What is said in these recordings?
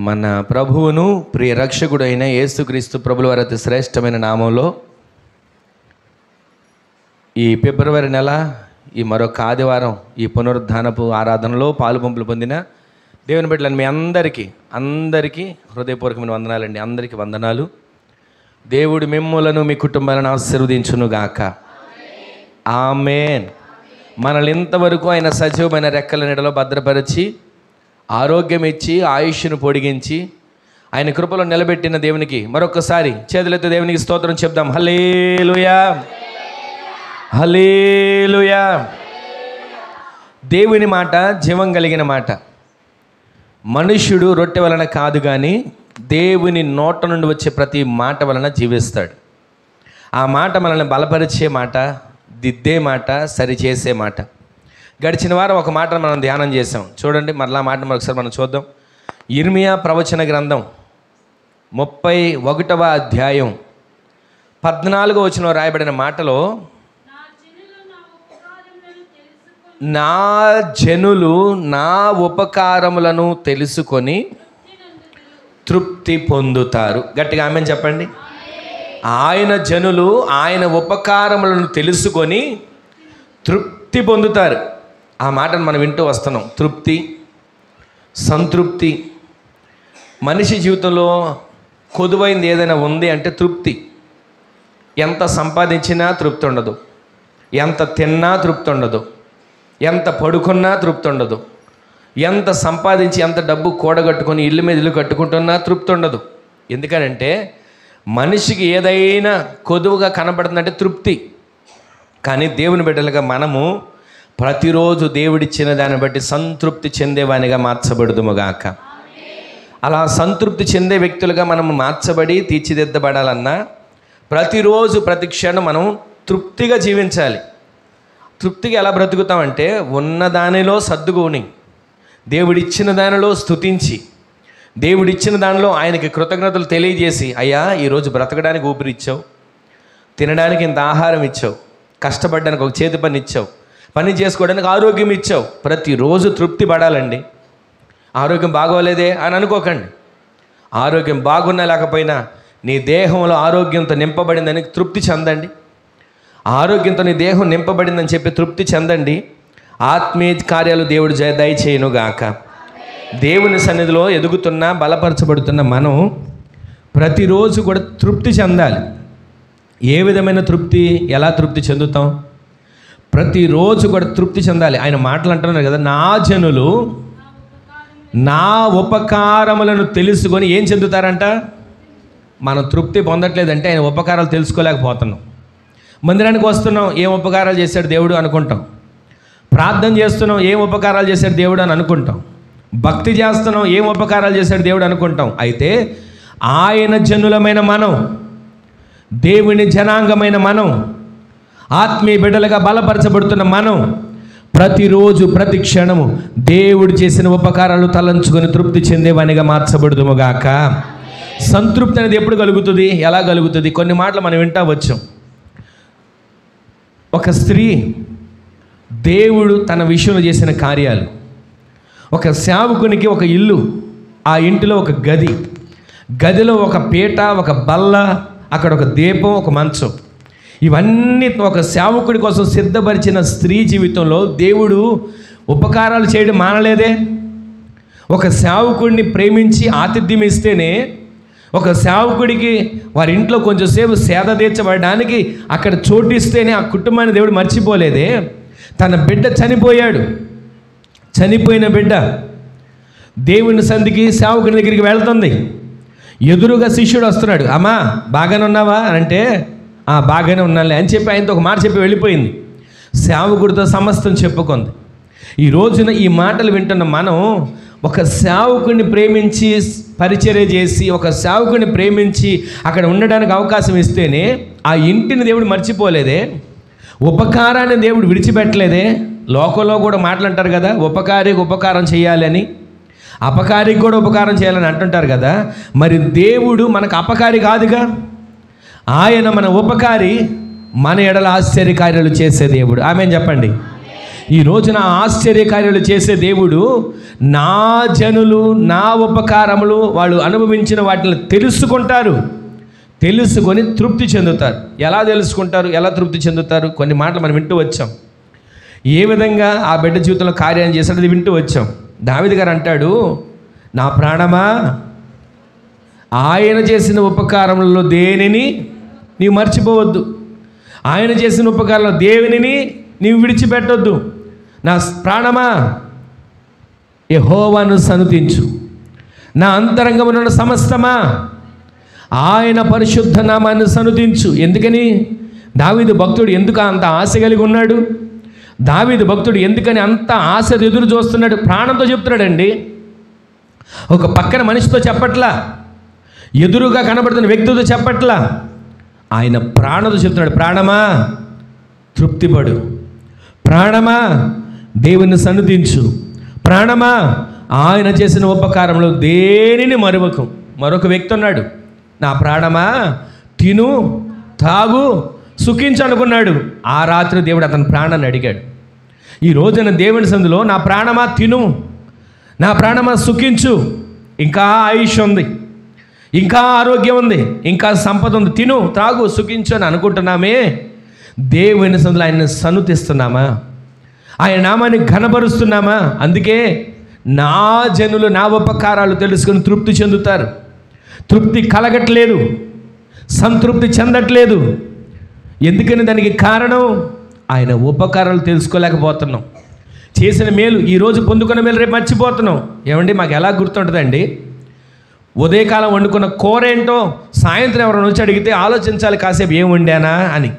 మన ప్రభువును ప్రియ రక్షకుడు అయిన యేసుక్రీస్తు ప్రభుల వారి అతి శ్రేష్టమైన నామంలో ఈ ఫిబ్రవరి నెల ఈ మరొక ఆదివారం ఈ పునరుద్ధానపు ఆరాధనలో పాలుపంపులు పొందిన దేవుని బిడ్డలను మీ అందరికీ హృదయపూర్వకమైన వందనాలండి. అందరికీ వందనాలు. దేవుడు మిమ్ములను మీ కుటుంబాలను ఆశీర్వదించునుగాక. ఆమేన్. మనల్ని ఇంతవరకు ఆయన సజీవమైన రెక్కల నీడలో భద్రపరిచి ఆరోగ్యం ఇచ్చి ఆయుష్ను పొడిగించి ఆయన కృపలో నిలబెట్టిన దేవునికి మరొకసారి చేతులెత్తి దేవునికి స్తోత్రం చెప్దాం. హల్లెలూయా, హల్లెలూయా. దేవుని మాట జీవం కలిగిన మాట. మనుష్యుడు రొట్టె వలన కాదు కానీ దేవుని నోట నుండి వచ్చే ప్రతి మాట వలన జీవిస్తాడు. ఆ మాట మనల్ని బలపరిచే మాట, దిద్దే మాట, సరిచేసే మాట. గడిచిన వారం ఒక మాట మనం ధ్యానం చేసాం. చూడండి, మరలా మాట మరొకసారి మనం చూద్దాం. ఇర్మియా ప్రవచన గ్రంథం 31వ అధ్యాయం 14వ వచనంలో రాయబడిన మాటలో, నా జనులు నా ఉపకారములను తెలుసుకొని తృప్తి పొందుతారు. గట్టిగా ఆమేన్ చెప్పండి. ఆయన జనులు ఆయన ఉపకారములను తెలుసుకొని తృప్తి పొందుతారు. ఆ మాటను మనం వింటూ వస్తున్నాం. తృప్తి, సంతృప్తి. మనిషి జీవితంలో కొదువైంది ఏదైనా ఉంది అంటే తృప్తి. ఎంత సంపాదించినా తృప్తి ఉండదు, ఎంత తిన్నా తృప్తి ఉండదు, ఎంత పడుకున్నా తృప్తి ఉండదు, ఎంత సంపాదించి ఎంత డబ్బు కూడగట్టుకొని ఇల్లు మీద ఇల్లు కట్టుకుంటున్నా తృప్తి ఉండదు. ఎందుకనంటే మనిషికి ఏదైనా కొదువుగా కనబడుతుందంటే తృప్తి. కానీ దేవుని బిడ్డలుగా మనము ప్రతిరోజు దేవుడిచ్చిన దాన్ని బట్టి సంతృప్తి చెందేవానిగా మార్చబడుదుముగాక. అలా సంతృప్తి చెందే వ్యక్తులుగా మనం మార్చబడి తీర్చిదిద్దబడాలన్నా ప్రతిరోజు ప్రతి క్షణం మనం తృప్తిగా జీవించాలి. తృప్తిగా ఎలా బ్రతుకుతామంటే ఉన్న దానిలో సర్దుకొని, దేవుడిచ్చిన దానిలో స్తుతించి, దేవుడిచ్చిన దానిలో ఆయనకి కృతజ్ఞతలు తెలియజేసి, అయ్యా ఈరోజు బ్రతకడానికి ఊపిరి ఇచ్చావు, తినడానికి ఇంత ఆహారం ఇచ్చావు, కష్టపడడానికి ఒక చేతి పని ఇచ్చావు, పని చేసుకోవడానికి ఆరోగ్యం ఇచ్చావు. ప్రతిరోజు తృప్తి పడాలండి. ఆరోగ్యం బాగోలేదే అని అనుకోకండి. ఆరోగ్యం బాగున్నా లేకపోయినా నీ దేహంలో ఆరోగ్యంతో నింపబడిందని తృప్తి చెందండి. ఆరోగ్యంతో నీ దేహం నింపబడిందని చెప్పి తృప్తి చెందండి. ఆత్మీయ కార్యాలు దేవుడు దయచేయునుగాక. దేవుని సన్నిధిలో ఎదుగుతున్న బలపరచబడుతున్న మనం ప్రతిరోజు కూడా తృప్తి చెందాలి. ఏ విధమైన తృప్తి, ఎలా తృప్తి చెందుతాం? ప్రతిరోజు కూడా తృప్తి చెందాలి. ఆయన మాటలు అంటున్నారు కదా, నా జనులు నా ఉపకారములను తెలుసుకొని ఏం చెందుతారంట? మనం తృప్తి పొందట్లేదంటే ఆయన ఉపకారాలు తెలుసుకోలేకపోతున్నాం. మందిరానికి వస్తున్నాం, ఏం ఉపకారాలు చేశాడు దేవుడు అనుకుంటాం. ప్రార్థన చేస్తున్నాం, ఏం ఉపకారాలు చేశాడు దేవుడు అని అనుకుంటాం. భక్తి చేస్తున్నాం, ఏం ఉపకారాలు చేశాడు దేవుడు అనుకుంటాం. అయితే ఆయన జనులమైన మనం, దేవుని జనాంగమైన మనం, ఆత్మీయ బిడ్డలుగా బలపరచబడుతున్న మనం ప్రతిరోజు ప్రతి క్షణము దేవుడు చేసిన ఉపకారాలు తలంచుకొని తృప్తి చెందేవానిగా మార్చబడుదుముగాక. సంతృప్తి అనేది ఎప్పుడు కలుగుతుంది, ఎలా కలుగుతుంది? కొన్ని మాటలు మనం వింటా వచ్చాం. ఒక స్త్రీ దేవుడు తన విషయంలో చేసిన కార్యాలు, ఒక సేవకునికి ఒక ఇల్లు, ఆ ఇంటిలో ఒక గది, గదిలో ఒక పీట, ఒక బల్ల, అక్కడ ఒక దీపం, ఒక మంచం, ఇవన్నీ ఒక సేవకుడి కోసం సిద్ధపరిచిన స్త్రీ జీవితంలో దేవుడు ఉపకారాలు చేయడం మానలేదే. ఒక సేవకుడిని ప్రేమించి ఆతిథ్యం ఇస్తేనే, ఒక సేవకుడికి వారి ఇంట్లో కొంచెంసేపు సేద తీర్చబడడానికి అక్కడ చోటిస్తేనే ఆ కుటుంబాన్ని దేవుడు మర్చిపోలేదే. తన బిడ్డ చనిపోయాడు, చనిపోయిన బిడ్డ దేవుని సంధికి సేవకుని దగ్గరికి వెళ్తుంది. ఎదురుగా శిష్యుడు వస్తున్నాడు. అమ్మా బాగానే ఉన్నావా అంటే, బాగానే ఉన్నానులే అని చెప్పి ఆయనతో ఒక మాట చెప్పి వెళ్ళిపోయింది. సేవకుడితో సమస్తం చెప్పుకుంది. ఈ రోజున ఈ మాటలు వింటున్న మనం ఒక సేవకుడిని ప్రేమించి పరిచర్య చేసి, ఒక సేవకుడిని ప్రేమించి అక్కడ ఉండడానికి అవకాశం ఇస్తేనే ఆ ఇంటిని దేవుడు మర్చిపోలేదే. ఉపకారాన్ని దేవుడు విడిచిపెట్టలేదే. లోకంలో కూడా మాటలంటారు కదా, ఉపకారికి ఉపకారం చేయాలని, అపకారికి కూడా ఉపకారం చేయాలని అంటుంటారు కదా. మరి దేవుడు మనకు అపకారి కాదుగా, ఆయన మన ఉపకారి, మన ఎడల ఆశ్చర్యకార్యాలు చేసే దేవుడు. ఆమేన్ చెప్పండి. ఈ రోజున ఆశ్చర్యకార్యాలు చేసే దేవుడు నా జనులు నా ఉపకారములు వాళ్ళు అనుభవించిన వాటిని తెలుసుకుంటారు, తెలుసుకొని తృప్తి చెందుతారు. ఎలా తెలుసుకుంటారు, ఎలా తృప్తి చెందుతారు? కొన్ని మాటలు మనం వింటూ వచ్చాం. ఏ విధంగా ఆ బిడ్డ జీవితంలో కార్యాన్ని చేశాడు అది వింటూ వచ్చాం. దావీదు గారు అంటాడు, నా ప్రాణమా ఆయన చేసిన ఉపకారములలో దేనిని నీవు మర్చిపోవద్దు, ఆయన చేసిన ఉపకారంలో దేనిని నీవు విడిచిపెట్టొద్దు. నా ప్రాణమా యెహోవాను సన్నుతించు, నా అంతరంగమున సమస్తమా ఆయన పరిశుద్ధ నామాన్ని సన్నుతించు. ఎందుకని దావీదు భక్తుడు ఎందుకు అంత ఆశ కలిగి ఉన్నాడు? దావీదు భక్తుడు ఎందుకని అంత ఆశ ఎదురు చూస్తున్నాడు? ప్రాణంతో చెప్తున్నాడండి. ఒక పక్కన మనిషితో చెప్పట్లా, ఎదురుగా కనబడుతున్న వ్యక్తితో చెప్పట్లా, ఆయన ప్రాణంతో చెప్తున్నాడు. ప్రాణమా తృప్తిపడు, ప్రాణమా దేవుని సన్నుతించు, ప్రాణమా ఆయన చేసిన ఉపకారంలో దేనిని మరువకు. మరొక వ్యక్తి ఉన్నాడు, నా ప్రాణమా తిను తాగు సుఖించు అనుకున్నాడు. ఆ రాత్రి దేవుడు అతని ప్రాణాన్ని అడిగాడు. ఈ రోజున దేవుని సందులో నా ప్రాణమా తిను, నా ప్రాణమా సుఖించు, ఇంకా ఆయుష్ ఉంది, ఇంకా ఆరోగ్యం ఉంది, ఇంకా సంపద ఉంది, తిను తాగు సుఖించు అని అనుకుంటున్నామే. దేవుని సందులో ఆయన్ని సన్నుతిస్తున్నామా? ఆయన నామాన్ని ఘనపరుస్తున్నామా? అందుకే నా జనులు నా ఉపకారాలు తెలుసుకొని తృప్తి చెందుతారు. తృప్తి కలగట్లేదు, సంతృప్తి చెందట్లేదు. ఎందుకని? దానికి కారణం ఆయన ఉపకారాలు తెలుసుకోలేకపోతున్నాం. చేసిన మేలు, ఈరోజు పొందుకున్న మేలు రేపు మర్చిపోతున్నాం. ఏమండి, మాకు ఎలా గుర్తుంటుందండి? ఉదయకాలం వండుకున్న కూర ఏంటో సాయంత్రం ఎవరైనా వచ్చి అడిగితే ఆలోచించాలి కాసేపు ఏం వండానా అని,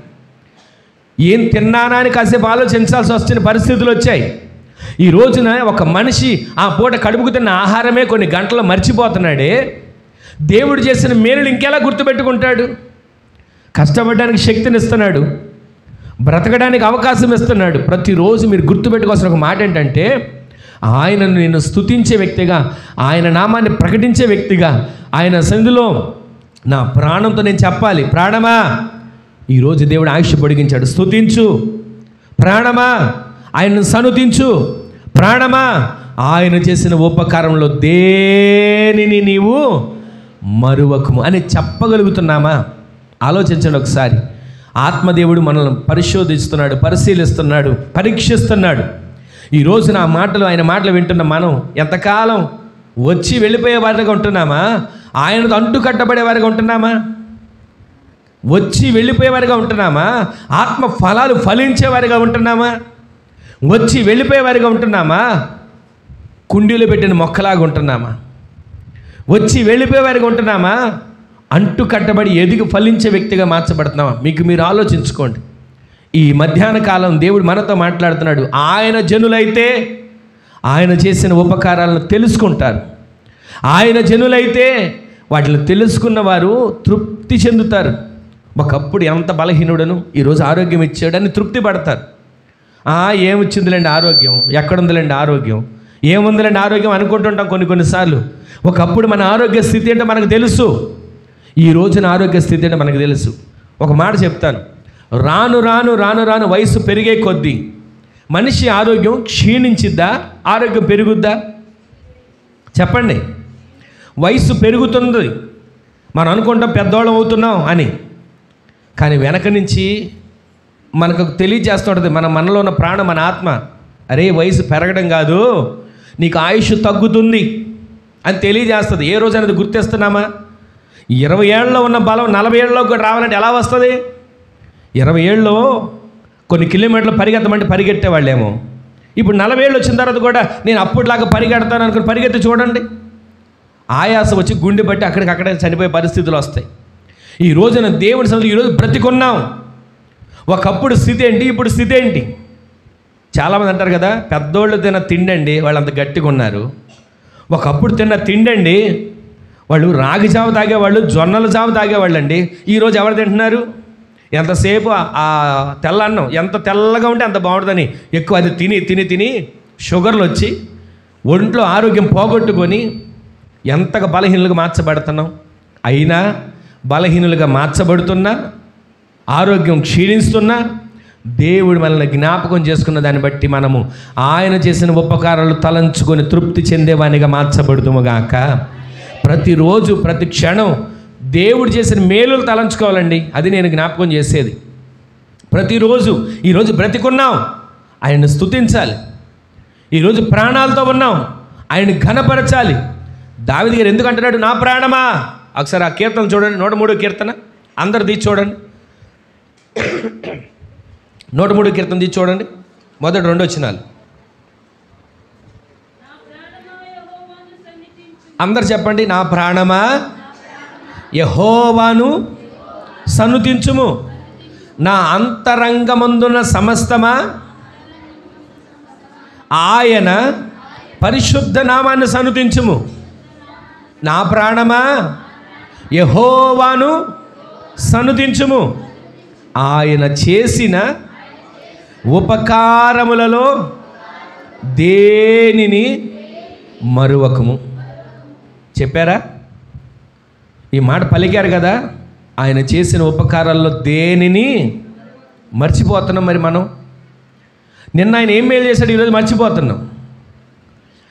ఏం తిన్నానా అని కాసేపు ఆలోచించాల్సి వచ్చిన పరిస్థితులు వచ్చాయి. ఈ రోజున ఒక మనిషి ఆ పూట కడుపుకు తిన్న ఆహారమే కొన్ని గంటలు మర్చిపోతున్నాడే, దేవుడు చేసిన మేలులు ఇంకెలా గుర్తుపెట్టుకుంటాడు? కష్టపడడానికి శక్తిని ఇస్తున్నాడు, బ్రతకడానికి అవకాశం ఇస్తున్నాడు. ప్రతిరోజు మీరు గుర్తుపెట్టుకోవాల్సిన ఒక మాట ఏంటంటే, ఆయనను నేను స్తుతించే వ్యక్తిగా, ఆయన నామాన్ని ప్రకటించే వ్యక్తిగా, ఆయన సన్నిధిలో నా ప్రాణంతో నేను చెప్పాలి, ప్రాణమా ఈరోజు దేవుడు ఆయుష్ పొడిగించాడు, స్తుతించు, ప్రాణమా ఆయనను సన్నుతించు, ప్రాణమా ఆయన చేసిన ఉపకారంలో దేనిని నీవు మరువకము అని చెప్పగలుగుతున్నామా? ఆలోచించండి ఒకసారి. ఆత్మదేవుడు మనల్ని పరిశోధిస్తున్నాడు, పరిశీలిస్తున్నాడు, పరీక్షిస్తున్నాడు. ఈ రోజున ఆ మాటలు, ఆయన మాటలు వింటున్న మనం ఎంతకాలం వచ్చి వెళ్ళిపోయే వారిగా ఉంటున్నామా? ఆయనతో అంటు కట్టబడే వారిగా ఉంటున్నామా? వచ్చి వెళ్ళిపోయేవారిగా ఉంటున్నామా? ఆత్మ ఫలాలు ఫలించేవారిగా ఉంటున్నామా? వచ్చి వెళ్ళిపోయేవారిగా ఉంటున్నామా? కుండీలో పెట్టిన మొక్కలాగా ఉంటున్నామా? వచ్చి వెళ్ళిపోయేవారిగా ఉంటున్నామా? అంటు కట్టబడి ఎదిగి ఫలించే వ్యక్తిగా మార్చబడుతున్నామా? మీకు మీరు ఆలోచించుకోండి. ఈ మధ్యాహ్న కాలం దేవుడు మనతో మాట్లాడుతున్నాడు. ఆయన జనులైతే ఆయన చేసిన ఉపకారాలను తెలుసుకుంటారు. ఆయన జనులైతే వాటిని తెలుసుకున్న వారు తృప్తి చెందుతారు. ఒకప్పుడు ఎంత బలహీనుడను ఈరోజు ఆరోగ్యం ఇచ్చాడని తృప్తి పడతారు. ఏమొచ్చిందిలేండి ఆరోగ్యం, ఎక్కడుందిలేండి ఆరోగ్యం, ఏముందిలేండి ఆరోగ్యం అనుకుంటుంటాం కొన్నిసార్లు. ఒకప్పుడు మన ఆరోగ్య స్థితి అంటే మనకు తెలుసు, ఈ రోజున ఆరోగ్య స్థితి అంటే మనకు తెలుసు. ఒక మాట చెప్తాను, రాను రాను రాను రాను వయసు పెరిగే కొద్దీ మనిషి ఆరోగ్యం క్షీణించిద్దా, ఆరోగ్యం పెరుగుద్దా? చెప్పండి. వయసు పెరుగుతుంది, మనం అనుకుంటాం పెద్దవాళ్ళం అవుతున్నాం అని, కానీ వెనక నుంచి మనకు తెలియజేస్తుంటుంది మనలో ఉన్న ప్రాణం, మన ఆత్మ, అరే వయసు పెరగడం కాదు, నీకు ఆయుష్ తగ్గుతుంది అని తెలియజేస్తుంది. ఏ రోజు అనేది గుర్తిస్తున్నామా? 20 ఏళ్ళలో ఉన్న బలం 40 ఏళ్ళలో కూడా రావాలంటే ఎలా వస్తుంది? 20 ఏళ్ళలో కొన్ని కిలోమీటర్లు పరిగెత్తమంటే పరిగెట్టేవాళ్ళేమో, ఇప్పుడు 40 ఏళ్ళు వచ్చిన తర్వాత కూడా నేను అప్పటిలాగా పరిగెడతాను అనుకుని పరిగెత్తి చూడండి, ఆయాసం వచ్చి గుండె బట్టి అక్కడికక్కడే చనిపోయే పరిస్థితులు వస్తాయి. ఈ రోజున దేవుని సన్నిధిలో ఈరోజు బ్రతికున్నాం. ఒకప్పుడు స్థితి ఏంటి, ఇప్పుడు స్థితి ఏంటి? చాలామంది అంటారు కదా, పెద్దోళ్ళు తిన్న తిండండి వాళ్ళు అంత గట్టిగా ఉన్నారు. ఒకప్పుడు తిన్న తిండండి వాళ్ళు రాగి జావ తాగేవాళ్ళు, జొన్నల జావ తాగేవాళ్ళు అండి. ఈరోజు ఎవరు తింటున్నారు? ఎంతసేపు ఆ తెల్ల అన్నం ఎంత తెల్లగా ఉంటే అంత బాగుంటుందని ఎక్కువ అది తిని తిని తిని షుగర్లు వచ్చి ఒంట్లో ఆరోగ్యం పోగొట్టుకొని ఎంతగా బలహీనులుగా మార్చబడుతున్నాం. అయినా బలహీనులుగా మార్చబడుతున్నా, ఆరోగ్యం క్షీణిస్తున్నా, దేవుడు మనల్ని జ్ఞాపకం చేసుకున్న దాన్ని బట్టి మనము ఆయన చేసిన ఉపకారాలు తలంచుకొని తృప్తి చెందేవానిగా మార్చబడుతుము గాక. ప్రతిరోజు ప్రతి క్షణం దేవుడు చేసిన మేలులు తలంచుకోవాలండి. అది నేను జ్ఞాపకం చేసేది. ప్రతిరోజు ఈరోజు బ్రతికున్నాం, ఆయన్ని స్తుతించాలి. ఈరోజు ప్రాణాలతో ఉన్నాం, ఆయన్ని ఘనపరచాలి. దావీదు గారు ఎందుకు అంటున్నాడు నా ప్రాణమా? ఒకసారి ఆ కీర్తన చూడండి, 103 కీర్తన అందరు తీసి చూడండి. 103 కీర్తన తీసి చూడండి, మొదటి 2 వచనాలు. అందరు చెప్పండి, నా ప్రాణమా యెహోవాను సన్నుతించుము, నా అంతరంగమందున సమస్తమా ఆయన పరిశుద్ధ నామాన్ని సన్నుతించుము. నా ప్రాణమా యెహోవాను సన్నుతించుము, ఆయన చేసిన ఉపకారములలో దేనిని మరువకము. చెప్పారా? ఈ మాట పలికారు కదా. ఆయన చేసిన ఉపకారాల్లో దేనిని మర్చిపోతున్నాం. మరి మనం నిన్న ఆయన ఏం మేలు చేశాడు, ఈరోజు మర్చిపోతున్నాం.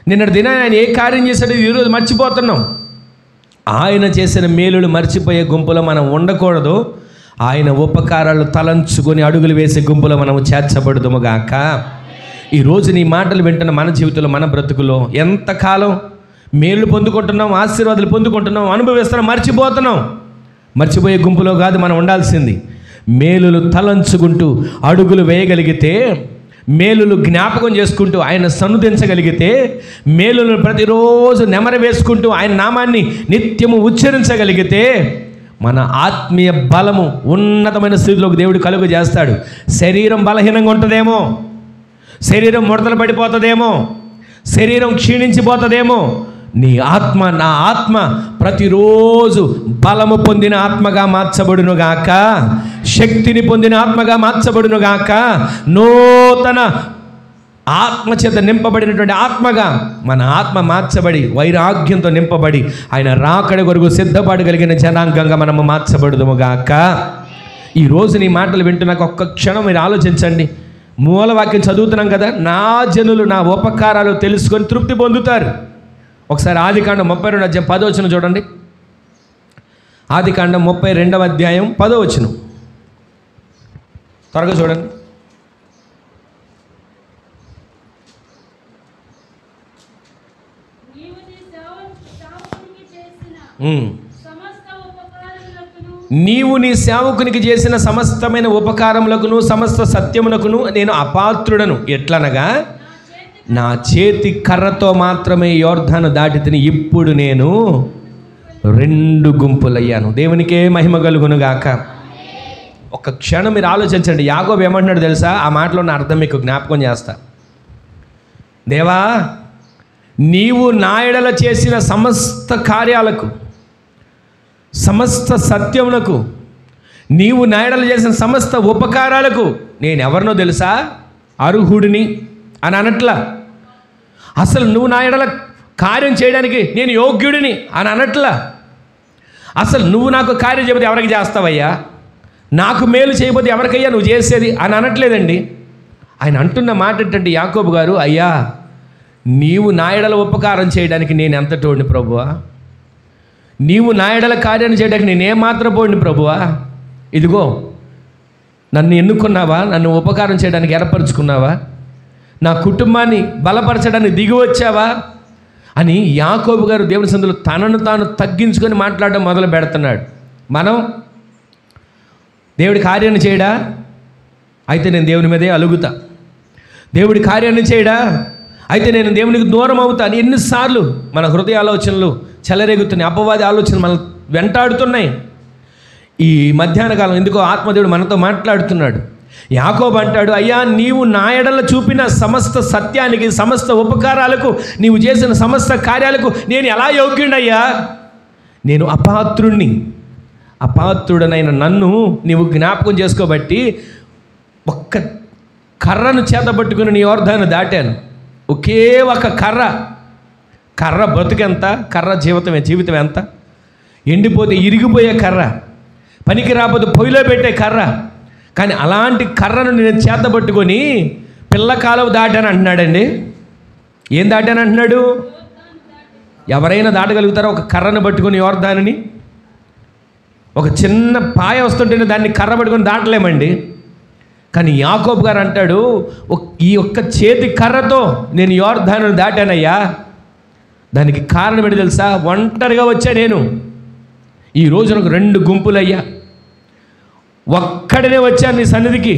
నిన్నటి దినాన్ని ఆయన ఏ కార్యం చేశాడు, ఈరోజు మర్చిపోతున్నాం. ఆయన చేసిన మేలులు మర్చిపోయే గుంపులో మనం ఉండకూడదు. ఆయన ఉపకారాలు తలంచుకొని అడుగులు వేసే గుంపులో మనము చేర్చబడుదుము గాక. ఈరోజు నీ మాటలు వింటున్న మన జీవితంలో, మన బ్రతుకులో ఎంతకాలం మేలు పొందుకుంటున్నాం, ఆశీర్వాదాలు పొందుకుంటున్నాం, అనుభవిస్తున్నాం, మర్చిపోతున్నాం. మర్చిపోయే గుంపులో కాదు మనం ఉండాల్సింది. మేలులు తలంచుకుంటూ అడుగులు వేయగలిగితే, మేలులు జ్ఞాపకం చేసుకుంటూ ఆయన సన్నుతించగలిగితే, మేలులను ప్రతిరోజు నెమరు వేసుకుంటూ ఆయన నామాన్ని నిత్యము ఉచ్చరించగలిగితే మన ఆత్మీయ బలము ఉన్నతమైన స్థితిలోకి దేవుడు కలుగు చేస్తాడు. శరీరం బలహీనంగా ఉంటుందేమో, శరీరం ముడతలు పడిపోతుందేమో, శరీరం క్షీణించిపోతుందేమో, నీ ఆత్మ, నా ఆత్మ ప్రతిరోజు బలము పొందిన ఆత్మగా మార్చబడునుగాక, శక్తిని పొందిన ఆత్మగా మార్చబడునుగాక, నూతన ఆత్మచేత నింపబడినటువంటి ఆత్మగా మన ఆత్మ మార్చబడి వైరాగ్యంతో నింపబడి ఆయన రాకడ కొరకు సిద్ధపడగలిగిన జనాంగంగా మనము మార్చబడుదుముగాక. ఈరోజు నీ మాటలు వింటున్నాక ఒక్క క్షణం మీరు ఆలోచించండి. మూలవాక్యం చదువుతున్నాం కదా, నా జనులు నా ఉపకారాలు తెలుసుకొని తృప్తి పొందుతారు. ఒకసారి ఆదికాండం 32 అధ్యాయం 10వ వచనం చూడండి. ఆదికాండం 32వ అధ్యాయం 10వ వచనం త్వరగా చూడండి. నీవు నీ సేవకునికి చేసిన సమస్తమైన ఉపకారములకును సమస్త సత్యమునకును నేను అపాత్రుడను. ఎట్లనగా నా చేతి కర్రతో మాత్రమే యోర్దాను దాటి తిని ఇప్పుడు నేను 2 గుంపులయ్యాను. దేవునికే మహిమ కలుగునుగాక. ఒక క్షణం మీరు ఆలోచించండి. యాకోబు ఏమంటున్నాడు తెలుసా? ఆ మాటలో ఉన్న అర్థం మీకు జ్ఞాపకం చేస్తా. దేవా, నీవు నా ఎడల చేసిన సమస్త కార్యాలకు, సమస్త సత్యమునకు, నీవు నా ఎడల చేసిన సమస్త ఉపకారాలకు నేను ఎవరినో తెలుసా? అర్హుడిని అని అనట్లా. అసలు నువ్వు నా ఎడల కార్యం చేయడానికి నేను యోగ్యుడిని అని అనట్లా. అసలు నువ్వు నాకు కార్యం చేయబోతే ఎవరికి చేస్తావయ్యా, నాకు మేలు చేయబోతే ఎవరికయ్యా నువ్వు చేసేది అని అనట్లేదండి. ఆయన అంటున్న మాట ఏంటంటే, యాకోబు గారు, అయ్యా నీవు నా ఎడల ఉపకారం చేయడానికి నేను ఎంత తోడిని ప్రభువా, నీవు నా ఎడల కార్యాన్ని చేయడానికి నేను ఏమాత్రం పోయిన ప్రభువా, ఇదిగో నన్ను ఎన్నుకున్నావా, నన్ను ఉపకారం చేయడానికి ఏర్పరచుకున్నావా, నా కుటుంబాన్ని బలపరచడానికి దిగి వచ్చావా అని యాకోబు గారు దేవుని సన్నిధిలో తనను తాను తగ్గించుకొని మాట్లాడడం మొదలు పెడుతున్నాడు. మనం దేవుడి కార్యాన్ని చేయడా, అయితే నేను దేవుని మీదే అలుగుతా. దేవుడి కార్యాన్ని చేయడా, అయితే నేను దేవునికి దూరం అవుతాను. ఎన్నిసార్లు మన హృదయ ఆలోచనలు చెలరేగుతున్నాయి, అపవాది ఆలోచనలు మనం వెంటాడుతున్నాయి. ఈ మధ్యాహ్న కాలం ఎందుకో ఆత్మదేవుడు మనతో మాట్లాడుతున్నాడు. యాకోబు అంటాడు, అయ్యా నీవు నా ఎడల చూపిన సమస్త సత్యానికి, సమస్త ఉపకారాలకు, నీవు చేసిన సమస్త కార్యాలకు నేను ఎలా యోగ్యుడయ్యా? నేను అపాత్రుణ్ణి. అపాత్రుడనైన నన్ను నీవు జ్ఞాపకం చేసుకోబట్టి ఒక్క కర్రను చేతబట్టుకుని నీ యోర్దాను దాటాను. ఒకే ఒక కర్ర బ్రతుకెంత, కర్ర జీవితం ఎంత? ఎండిపోతే ఇరిగిపోయే కర్ర, పనికి రాకపోతే పొయ్యిలో పెట్టే కర్ర, కానీ అలాంటి కర్రను నేను చేతబట్టుకొని పిల్ల కాలువ దాటాను అంటున్నాడండి. ఏం దాటాను అంటున్నాడు? ఎవరైనా దాటగలుగుతారా ఒక కర్రను పట్టుకొని యోర్దానుని? ఒక చిన్న పాయ వస్తుంటేనే దాన్ని కర్ర పట్టుకొని దాటలేమండి. కానీ యాకోబు గారు అంటాడు, ఈ ఒక్క చేతి కర్రతో నేను యోర్దానుని దాటానయ్యా. దానికి కారణం ఏంటి తెలుసా? ఒంటరిగా వచ్చా నేను. ఈ రోజు నాకు 2 గుంపులయ్యా. ఒక్కడనే వచ్చాను నీ సన్నిధికి,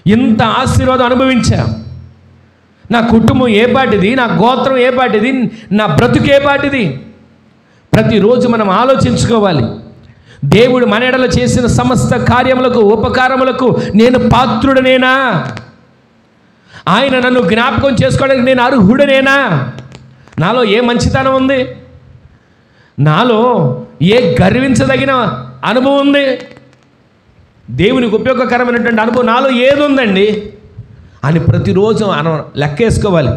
ఇంత ఆశీర్వాదం అనుభవించా. నా కుటుంబం ఏ పాటిది, నా గోత్రం ఏ పాటిది, నా బ్రతుకు ఏ పాటిది. ప్రతిరోజు మనం ఆలోచించుకోవాలి. దేవుడు మన ఎడల చేసిన సమస్త కార్యములకు, ఉపకారములకు నేను పాత్రుడనేనా? ఆయన నన్ను జ్ఞాపకం చేసుకోవడానికి నేను అర్హుడనేనా? నాలో ఏ మంచితనం ఉంది? నాలో ఏ గర్వించదగిన అనుభవం ఉంది? దేవునికి ఉపయోగకరమైనటువంటి అనుభవం నాలో ఏది ఉందండి అని ప్రతిరోజు లెక్కేసుకోవాలి.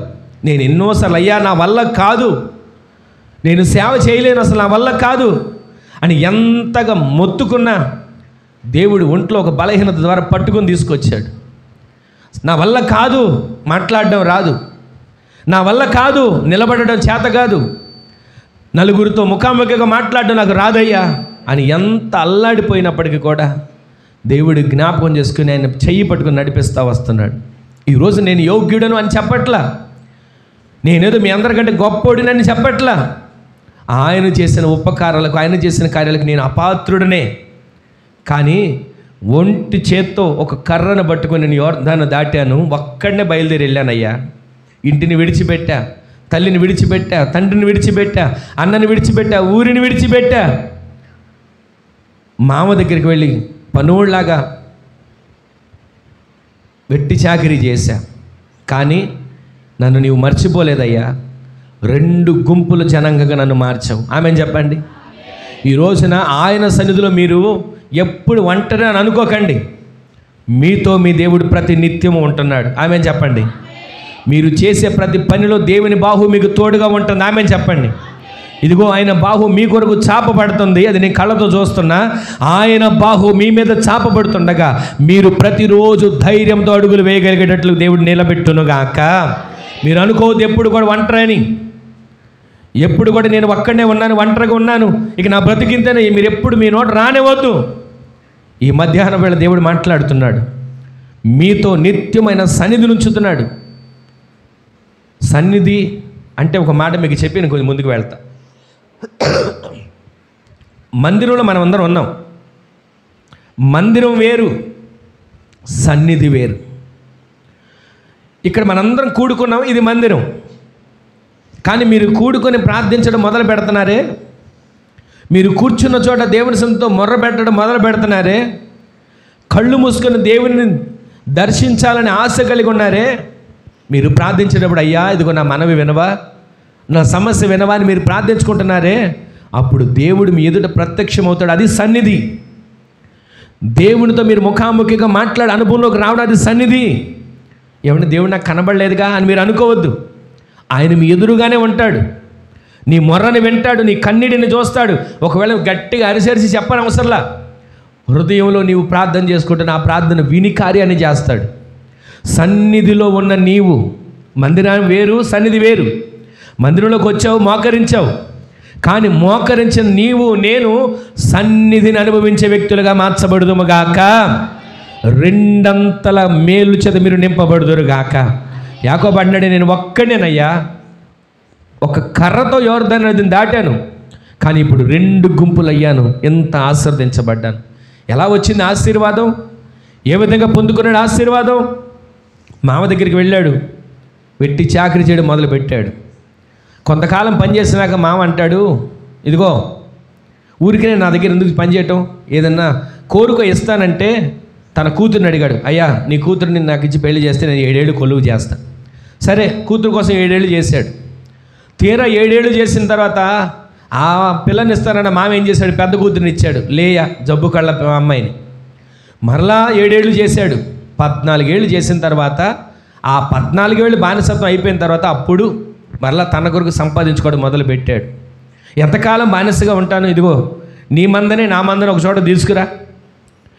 నేను ఎన్నోసార్లు అయ్యా నా వల్ల కాదు, నేను సేవ చేయలేను, అసలు నా వల్ల కాదు అని ఎంతగా మొత్తుకున్నా దేవుడు ఒంట్లో ఒక బలహీనత ద్వారా పట్టుకొని తీసుకొచ్చాడు. నా వల్ల కాదు, మాట్లాడడం రాదు, నా వల్ల కాదు, నిలబడడం చేత కాదు, నలుగురితో ముఖాముఖిగా మాట్లాడడం నాకు రాదయ్యా అని ఎంత అల్లాడిపోయినప్పటికీ కూడా దేవుడు జ్ఞాపకం చేసుకుని ఆయన చెయ్యి పట్టుకుని నడిపిస్తూ వస్తున్నాడు. ఈరోజు నేను యోగ్యుడను అని చెప్పట్లా, నేనేదో మీ అందరికంటే గొప్పోడినని చెప్పట్లా. ఆయన చేసిన ఉపకారాలకు, ఆయన చేసిన కార్యాలకు నేను అపాత్రుడనే. కానీ ఒంటి చేత్తో ఒక కర్రను పట్టుకొని నేను యోర్దాను దాటాను, ఒక్కడనే బయలుదేరి వెళ్ళానయ్యా. ఇంటిని విడిచిపెట్టా, తల్లిని విడిచిపెట్టా, తండ్రిని విడిచిపెట్టా, అన్నని విడిచిపెట్టా, ఊరిని విడిచిపెట్టా, మామ దగ్గరికి వెళ్ళి పనోళ్ళలాగా వెట్టి చాకిరీ చేశా. కానీ నన్ను నీవు మర్చిపోలేదయ్యా. 2 గుంపుల జనాంగంగా నన్ను మార్చావు. ఆమెను చెప్పండి. ఈ రోజున ఆయన సన్నిధిలో మీరు ఎప్పుడు ఒంటరి అని అనుకోకండి. మీతో మీ దేవుడు ప్రతి నిత్యము ఉంటున్నాడు. ఆమెను చెప్పండి. మీరు చేసే ప్రతి పనిలో దేవుని బాహు మీకు తోడుగా ఉంటుంది. ఆమెను చెప్పండి. ఇదిగో ఆయన బాహు మీ కొరకు చాపబడుతుంది, అది నేను కళ్ళతో చూస్తున్నా. ఆయన బాహు మీ మీద చాపబడుతుండగా మీరు ప్రతిరోజు ధైర్యంతో అడుగులు వేయగలిగేటట్లు దేవుడు నిలబెట్టునుగాక. మీరు అనుకోవద్దు ఎప్పుడు కూడా ఒంటరని, ఎప్పుడు కూడా నేను ఒక్కడనే ఉన్నాను, ఒంటరిగా ఉన్నాను, ఇక నా బ్రతికింతనే మీరు ఎప్పుడు మీ నోట రానివద్దు. ఈ మధ్యాహ్నం వేళ దేవుడు మాట్లాడుతున్నాడు, మీతో నిత్యమైన సన్నిధిని ఉంచుతున్నాడు. సన్నిధి అంటే ఒక మాట మీకు చెప్పి నేను కొంచెం ముందుకు వెళ్తా. మందిరంలో మనం అందరం ఉన్నాం. మందిరం వేరు, సన్నిధి వేరు. ఇక్కడ మనందరం కూడుకున్నాం, ఇది మందిరం. కానీ మీరు కూడుకొని ప్రార్థించడం మొదలు పెడుతున్నారే, మీరు కూర్చున్న చోట దేవుని సన్నిధితో మొర్ర పెట్టడం మొదలు పెడుతున్నారే, కళ్ళు మూసుకొని దేవుని దర్శించాలని ఆశ కలిగి ఉన్నారే, మీరు ప్రార్థించేటప్పుడు అయ్యా ఇదిగో నా మనవి వినవా, నా సమస్య వినవా అని మీరు ప్రార్థించుకుంటున్నారే, అప్పుడు దేవుడు మీ ఎదుట ప్రత్యక్షమవుతాడు. అది సన్నిధి. దేవునితో మీరు ముఖాముఖిగా మాట్లాడే అనుభవంలోకి రావడం అది సన్నిధి. ఏమన్నా దేవుడు నాకు కనబడలేదుగా అని మీరు అనుకోవద్దు. ఆయన మీ ఎదురుగానే ఉంటాడు, నీ మొర్రని వింటాడు, నీ కన్నీటిని చూస్తాడు. ఒకవేళ గట్టిగా అరిసరిసి చెప్పని అవసరంలా, హృదయంలో నీవు ప్రార్థన చేసుకుంటే ఆ ప్రార్థన విని కార్యాన్ని చేస్తాడు. సన్నిధిలో ఉన్న నీవు, మందిరం వేరు, సన్నిధి వేరు. మందిరంలోకి వచ్చావు, మోకరించావు, కానీ మోకరించిన నీవు నేను సన్నిధిని అనుభవించే వ్యక్తులుగా మార్చబడుదుముగాక. 2 అంతల మేలు చేత మీరు నింపబడుదురుగాక. యాకోబు అన్నాడు, నేను ఒక్కడేనయ్యా, ఒక కర్రతో యోర్దాను నదిని దాటాను, కానీ ఇప్పుడు 2 గుంపులు అయ్యాను, ఎంత ఆశీర్వదించబడ్డాను. ఎలా వచ్చింది ఆశీర్వాదం? ఏ విధంగా పొందుకున్నాడు ఆశీర్వాదం? మామ దగ్గరికి వెళ్ళాడు, వెట్టి చాకరీ చేయడం మొదలుపెట్టాడు. కొంతకాలం పనిచేసినాక మామ అంటాడు, ఇదిగో ఊరికనే నా దగ్గర ఎందుకు పనిచేయటం, ఏదన్నా కోరిక ఇస్తానంటే తన కూతుర్ని అడిగాడు, అయ్యా నీ కూతురుని నాకు ఇచ్చి పెళ్లి చేస్తే నేను 7 ఏళ్ళు కొలువు చేస్తాను. సరే కూతురు కోసం 7 ఏళ్ళు చేశాడు. తీరా 7 ఏళ్ళు చేసిన తర్వాత ఆ పిల్లని ఇస్తానన్న మామ ఏం చేశాడు, పెద్ద కూతురిని ఇచ్చాడు, లేయా జబ్బు కళ్ళ అమ్మాయిని. మరలా 7 ఏళ్ళు చేశాడు. 14 ఏళ్ళు చేసిన తర్వాత ఆ 14 ఏళ్ళు బానిసత్వం అయిపోయిన తర్వాత అప్పుడు మరలా తన కొరకు సంపాదించుకోవడం మొదలుపెట్టాడు. ఎంతకాలం బానిసగా ఉంటాను, ఇదిగో నీ మందని నా మందని ఒక చోట తీసుకురా,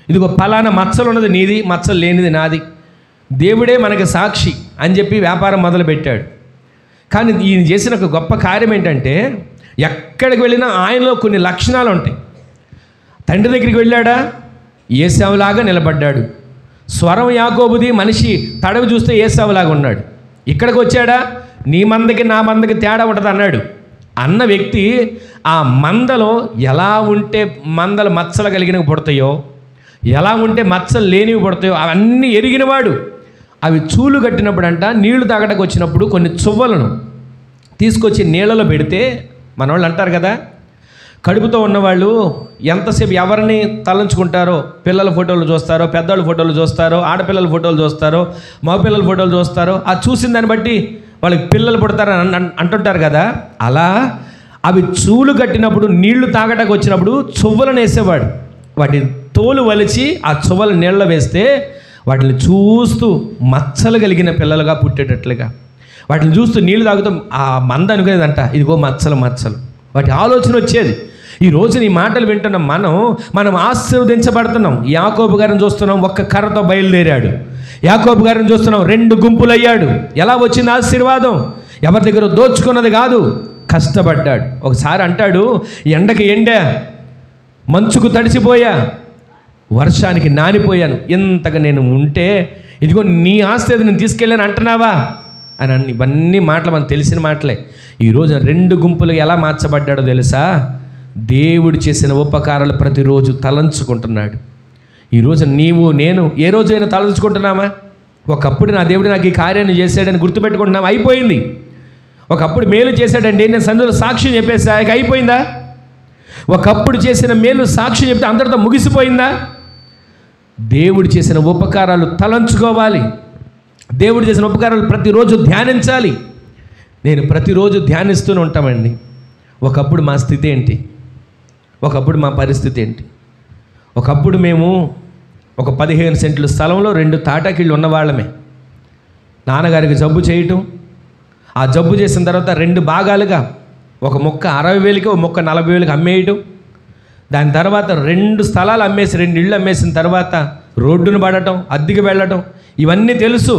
ఇదిగో ఫలానా మచ్చలు ఉన్నది నీది, మచ్చలు లేనిది నాది, దేవుడే మనకి సాక్షి అని చెప్పి వ్యాపారం మొదలుపెట్టాడు. కానీ ఈయన చేసిన ఒక గొప్ప కార్యం ఏంటంటే, ఎక్కడికి వెళ్ళినా ఆయనలో కొన్ని లక్షణాలు ఉంటాయి. తండ్రి దగ్గరికి వెళ్ళాడా, ఏశావులాగా నిలబడ్డాడు. స్వరం యాకోబుది, మనిషి తడవి చూస్తే ఏశావులాగా ఉన్నాడు. ఇక్కడికి వచ్చాడా, నీ మందకి నా మందకి తేడా ఉంటుంది అన్నాడు. అన్న వ్యక్తి ఆ మందలో ఎలా ఉంటే మందలు మచ్చలు కలిగినవి పుడతాయో, ఎలా ఉంటే మచ్చలు లేనివి పుడతాయో అవన్నీ ఎరిగినవాడు. అవి చూలు కట్టినప్పుడు అంట, నీళ్లు తాగడానికి వచ్చినప్పుడు కొన్ని చువ్వలను తీసుకొచ్చి నీళ్ళలో పెడితే, మనవాళ్ళు అంటారు కదా, కడుపుతో ఉన్నవాళ్ళు ఎంతసేపు ఎవరిని తలంచుకుంటారో, పిల్లల ఫోటోలు చూస్తారో, పెద్దవాళ్ళ ఫోటోలు చూస్తారో, ఆడపిల్లల ఫోటోలు చూస్తారో, మగపిల్లల ఫోటోలు చూస్తారో, ఆ చూసిన దాన్ని బట్టి వాళ్ళకి పిల్లలు పుడతారని అంటుంటారు కదా. అలా అవి చూలు కట్టినప్పుడు నీళ్లు తాగడానికి వచ్చినప్పుడు చువ్వలను వేసేవాడు. వాటి తోలు వలిచి ఆ చువ్వలు నీళ్ళలో వేస్తే వాటిని చూస్తూ మచ్చలు కలిగిన పిల్లలుగా పుట్టేటట్లుగా, వాటిని చూస్తూ నీళ్లు తాగుతూ ఆ మంద అనుకునేదంట, ఇదిగో మచ్చలు మచ్చలు. వాటి ఆలోచన వచ్చేది. ఈ రోజు నీ మాటలు వింటున్న మనం ఆశీర్వదించబడుతున్నాం. యాకోబు గారిని చూస్తున్నాం, ఒక్క కర్రతో బయలుదేరాడు. యాకోబు గారిని చూస్తున్నాం, 2 గుంపులు అయ్యాడు. ఎలా వచ్చింది ఆశీర్వాదం? ఎవరి దగ్గర దోచుకున్నది కాదు, కష్టపడ్డాడు. ఒకసారి అంటాడు, ఎండకి ఎండా, మంచుకు తడిసిపోయా, వర్షానికి నానిపోయాను, ఇంతగా నేను ఉంటే ఇదిగో నీ ఆస్తి నేను తీసుకెళ్ళాను అంటున్నావా అని అన్ని ఇవన్నీ మాటలు మనకు తెలిసిన మాటలే. ఈరోజు 2 గుంపులు ఎలా మార్చబడ్డాడో తెలుసా? దేవుడు చేసిన ఉపకారాలు ప్రతిరోజు తలంచుకుంటున్నాడు. ఈరోజు నీవు నేను ఏ రోజైనా తలంచుకుంటున్నామా? ఒకప్పుడు నా దేవుడు నాకు ఈ కార్యాన్ని చేశాడని గుర్తుపెట్టుకుంటున్నాం, అయిపోయింది. ఒకప్పుడు మేలు చేశాడండి, నేను సందులో సాక్ష్యం చెప్పేసా, ఇక అయిపోయిందా? ఒకప్పుడు చేసిన మేలు సాక్ష్యం చెప్తే అందరితో ముగిసిపోయిందా? దేవుడు చేసిన ఉపకారాలు తలంచుకోవాలి. దేవుడు చేసిన ఉపకారాలు ప్రతిరోజు ధ్యానించాలి. నేను ప్రతిరోజు ధ్యానిస్తూనే ఉంటామండి. ఒకప్పుడు మా స్థితి ఏంటి, ఒకప్పుడు మా పరిస్థితి ఏంటి? ఒకప్పుడు మేము ఒక 15 సెంట్ల స్థలంలో 2 తాటాకిళ్ళు ఉన్నవాళ్ళమే. నాన్నగారికి జబ్బు చేయటం, ఆ జబ్బు చేసిన తర్వాత 2 భాగాలుగా, ఒక మొక్క 60,000కి, ఒక మొక్క 40,000కి అమ్మేయటం. దాని తర్వాత 2 స్థలాలు అమ్మేసి 2 ఇళ్ళు అమ్మేసిన తర్వాత రోడ్డును పడటం, అద్దెకి వెళ్ళటం, ఇవన్నీ తెలుసు.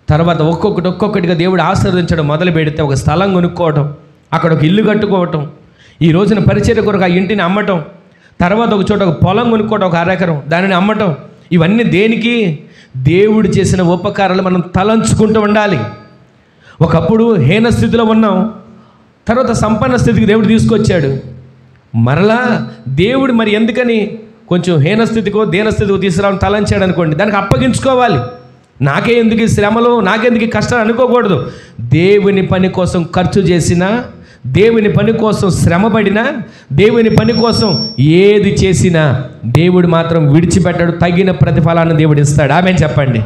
తర్వాత ఒక్కొక్కటిగా దేవుడు ఆశీర్వదించడం మొదలు పెడితే ఒక స్థలం కొనుక్కోవటం, అక్కడ ఒక ఇల్లు కట్టుకోవటం, ఈ రోజున పరిచర్య కొరకు ఆ ఇంటిని అమ్మటం, తర్వాత ఒక చోట ఒక పొలం కొనుక్కోవటం, ఒక 1/2 ఎకరం, దానిని అమ్మటం. ఇవన్నీ దేనికి? దేవుడు చేసిన ఉపకారాలు మనం తలంచుకుంటూ ఉండాలి. ఒకప్పుడు హీన స్థితిలో ఉన్నాం, తర్వాత సంపన్న స్థితికి దేవుడు తీసుకొచ్చాడు. మరలా దేవుడు మరి ఎందుకని కొంచెం హీన స్థితికో దీన స్థితికో తీసుకురావడం తలంచాడు అనుకోండి, దానికి అప్పగించుకోవాలి. నాకే ఎందుకు ఈ శ్రమలు, నాకెందుకు ఈ కష్టాలు అనుకోకూడదు. దేవుని పని కోసం ఖర్చు చేసినా, దేవుని పని కోసం శ్రమపడినా, దేవుని పని కోసం ఏది చేసినా దేవుడు మాత్రం విడిచిపెట్టాడు. తగిన ప్రతిఫలాన్ని దేవుడు ఇస్తాడు. ఆమె చెప్పండి.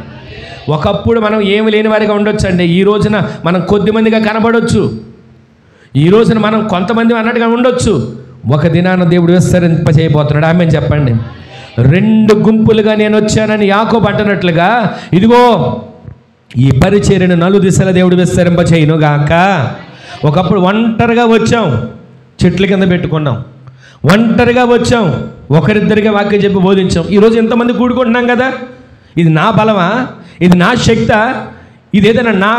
ఒకప్పుడు మనం ఏమి లేని వారిగా ఉండొచ్చు అండి, ఈ రోజున మనం కొద్దిమందిగా కనబడవచ్చు. ఈ రోజున మనం కొంతమంది అన్నట్టుగా ఉండొచ్చు. ఒక దినాన దేవుడు విస్తరింపచేయబోతున్నాడు. ఆమె చెప్పండి. 2 గుంపులుగా నేను వచ్చానని యాకోబు అంటున్నట్లుగా, ఇదిగో ఈ పరిచర్యను 4 దిశల దేవుడు విస్తరింపచేయును గాక. ఒకప్పుడు ఒంటరిగా వచ్చాం, చెట్ల కింద పెట్టుకున్నాం, ఒంటరిగా వచ్చాం, ఒకరిద్దరిగా వాక్యం చెప్పి బోధించాం. ఈరోజు ఎంతమంది కూడుకుంటున్నాం కదా. ఇది నా బలమా, ఇది నా శక్తా, ఇది ఏదైనా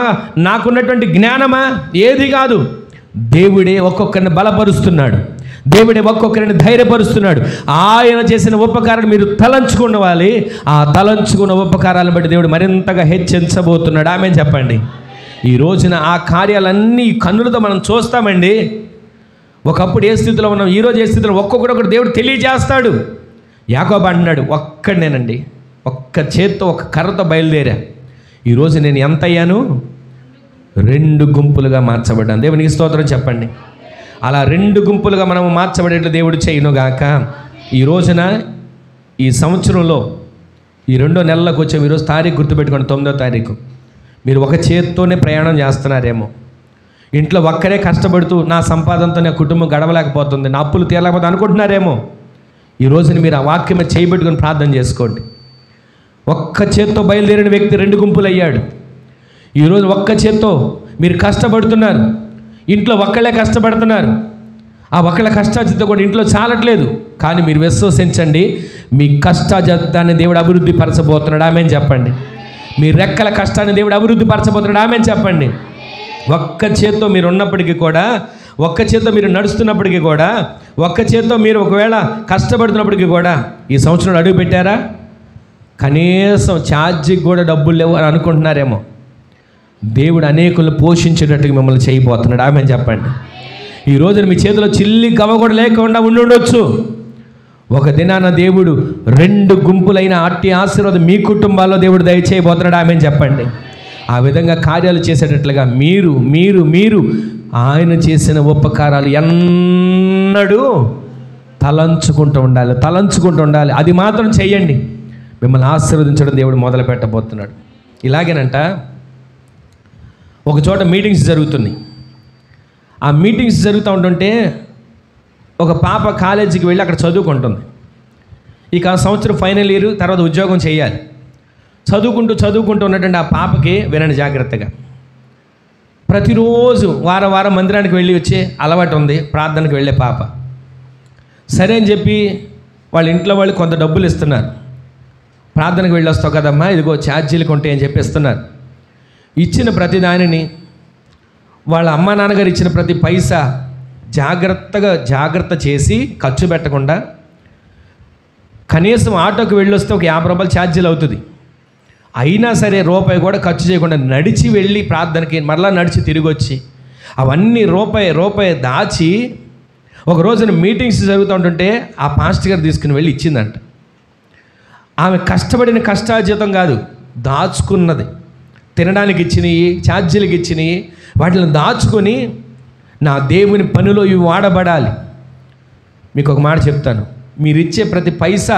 నాకున్నటువంటి జ్ఞానమా? ఏది కాదు. దేవుడే ఒక్కొక్కరిని బలపరుస్తున్నాడు, దేవుడే ఒక్కొక్కరిని ధైర్యపరుస్తున్నాడు. ఆయన చేసిన ఉపకారాలు మీరు తలంచుకోవాలి. ఆ తలంచుకున్న ఉపకారాలను బట్టి దేవుడు మరింతగా హెచ్చించబోతున్నాడు. ఆమె చెప్పండి. ఈ రోజున ఆ కార్యాలన్నీ కన్నులతో మనం చూస్తామండి. ఒకప్పుడు ఏ స్థితిలో ఉన్నాం, ఈరోజు ఏ స్థితిలో, ఒక్కొక్కడొకటి దేవుడు తెలియజేస్తాడు. యాకోబు అంటున్నాడు, ఒక్కడనేనండి, ఒక్క చేత్తో ఒక కర్రతో బయలుదేరా, ఈరోజు నేను ఎంత అయ్యాను? 2 గుంపులుగా మార్చబడ్డాను. దేవునికి స్తోత్రం చెప్పండి. అలా 2 గుంపులుగా మనము మార్చబడేట్లు దేవుడు చేయనుగాక. ఈ రోజున ఈ సంవత్సరంలో ఈ 2వ నెలలకు వచ్చాము. ఈరోజు తారీఖు గుర్తుపెట్టుకోండి, 9వ తారీఖు. మీరు ఒక చేత్తోనే ప్రయాణం చేస్తున్నారేమో, ఇంట్లో ఒక్కరే కష్టపడుతూ నా సంపాదనతో నా కుటుంబం గడవలేకపోతుంది, నా అప్పులు తీరలేకపోతే అనుకుంటున్నారేమో. ఈ రోజున మీరు ఆ వాక్యం చేయబెట్టుకొని ప్రార్థన చేసుకోండి. ఒక్క చేత్తో బయలుదేరిన వ్యక్తి 2 గుంపులు అయ్యాడు. ఈరోజు ఒక్క చేత్తో మీరు కష్టపడుతున్నారు, ఇంట్లో ఒక్కళ్ళే కష్టపడుతున్నారు, ఆ ఒకళ్ళ కష్టార్జితం కూడా ఇంట్లో చాలట్లేదు, కానీ మీరు విశ్వసించండి, మీ కష్టార్జితాన్ని దేవుడు అభివృద్ధి పరచబోతున్నాడు. ఆమేన్ చెప్పండి. మీ రెక్కల కష్టాన్ని దేవుడు అభివృద్ధి పరచబోతున్నాడు. ఆమేన్ చెప్పండి. ఒక్క చేత్తో మీరు ఉన్నప్పటికీ కూడా, ఒక్క చేత్తో మీరు నడుస్తున్నప్పటికీ కూడా, ఒక్క చేత్తో మీరు ఒకవేళ కష్టపడుతున్నప్పటికీ కూడా, ఈ సంవత్సరం అడుగు పెట్టారా? కనీసం ఛార్జీకి కూడా డబ్బులు లేవు అని అనుకుంటున్నారేమో. దేవుడు అనేకులను పోషించేటట్టుగా మిమ్మల్ని చేయబోతున్నాడు. ఆమేన్ చెప్పండి. ఈ రోజున మీ చేతిలో చిల్లి గవ కూడా లేకుండా ఉండొచ్చు. ఒక దినాన దేవుడు 2 గుంపులైన అట్టి ఆశీర్వాదం మీ కుటుంబాల్లో దేవుడు దయచేయబోతున్నాడు. ఆమేన్ చెప్పండి. ఆ విధంగా కార్యాలు చేసేటట్లుగా మీరు మీరు మీరు ఆయన చేసిన ఉపకారాలు ఎన్నడూ తలంచుకుంటూ ఉండాలి. అది మాత్రం చెయ్యండి. మిమ్మల్ని ఆశీర్వదించడం దేవుడు మొదలు పెట్టబోతున్నాడు. ఇలాగేనంట, ఒక చోట మీటింగ్స్ జరుగుతున్నాయి. ఆ మీటింగ్స్ జరుగుతూ ఉంటుంటే ఒక పాప కాలేజీకి వెళ్ళి అక్కడ చదువుకుంటుంది. ఇక సంవత్సరం ఫైనల్ ఇయర్, తర్వాత ఉద్యోగం చేయాలి. చదువుకుంటూ ఉన్నటువంటి ఆ పాపకి, వినండి జాగ్రత్తగా, ప్రతిరోజు వారం మందిరానికి వెళ్ళి వచ్చే అలవాటు ఉంది, ప్రార్థనకు వెళ్ళే పాప. సరే అని చెప్పి వాళ్ళ ఇంట్లో వాళ్ళు కొంత డబ్బులు ఇస్తున్నారు. ప్రార్థనకు వెళ్ళి వస్తావు కదమ్మా, ఇదిగో ఛార్జీలు కొంటే అని చెప్పి ఇస్తున్నారు. ఇచ్చిన ప్రతి దానిని, వాళ్ళ అమ్మా నాన్నగారు ఇచ్చిన ప్రతి పైసా జాగ్రత్త చేసి ఖర్చు పెట్టకుండా, కనీసం ఆటోకి వెళ్ళొస్తే ఒక 50 రూపాయలు ఛార్జీలు అవుతుంది, అయినా సరే రూపాయి కూడా ఖర్చు చేయకుండా నడిచి వెళ్ళి ప్రార్థనకి, మరలా నడిచి తిరిగి వచ్చి అవన్నీ రూపాయి దాచి ఒక రోజున మీటింగ్స్ జరుగుతూ ఉంటుంటే ఆ పాస్టర్ గారు తీసుకుని వెళ్ళి ఇచ్చిందంట. ఆమె కష్టపడిన కష్టార్జితం కాదు, దాచుకున్నది. తినడానికి ఇచ్చినవి, ఛార్జీలకు ఇచ్చినవి, వాటిని దాచుకొని నా దేవుని పనిలో ఇవి వాడబడాలి. మీకు ఒక మాట చెప్తాను, మీరు ఇచ్చే ప్రతి పైసా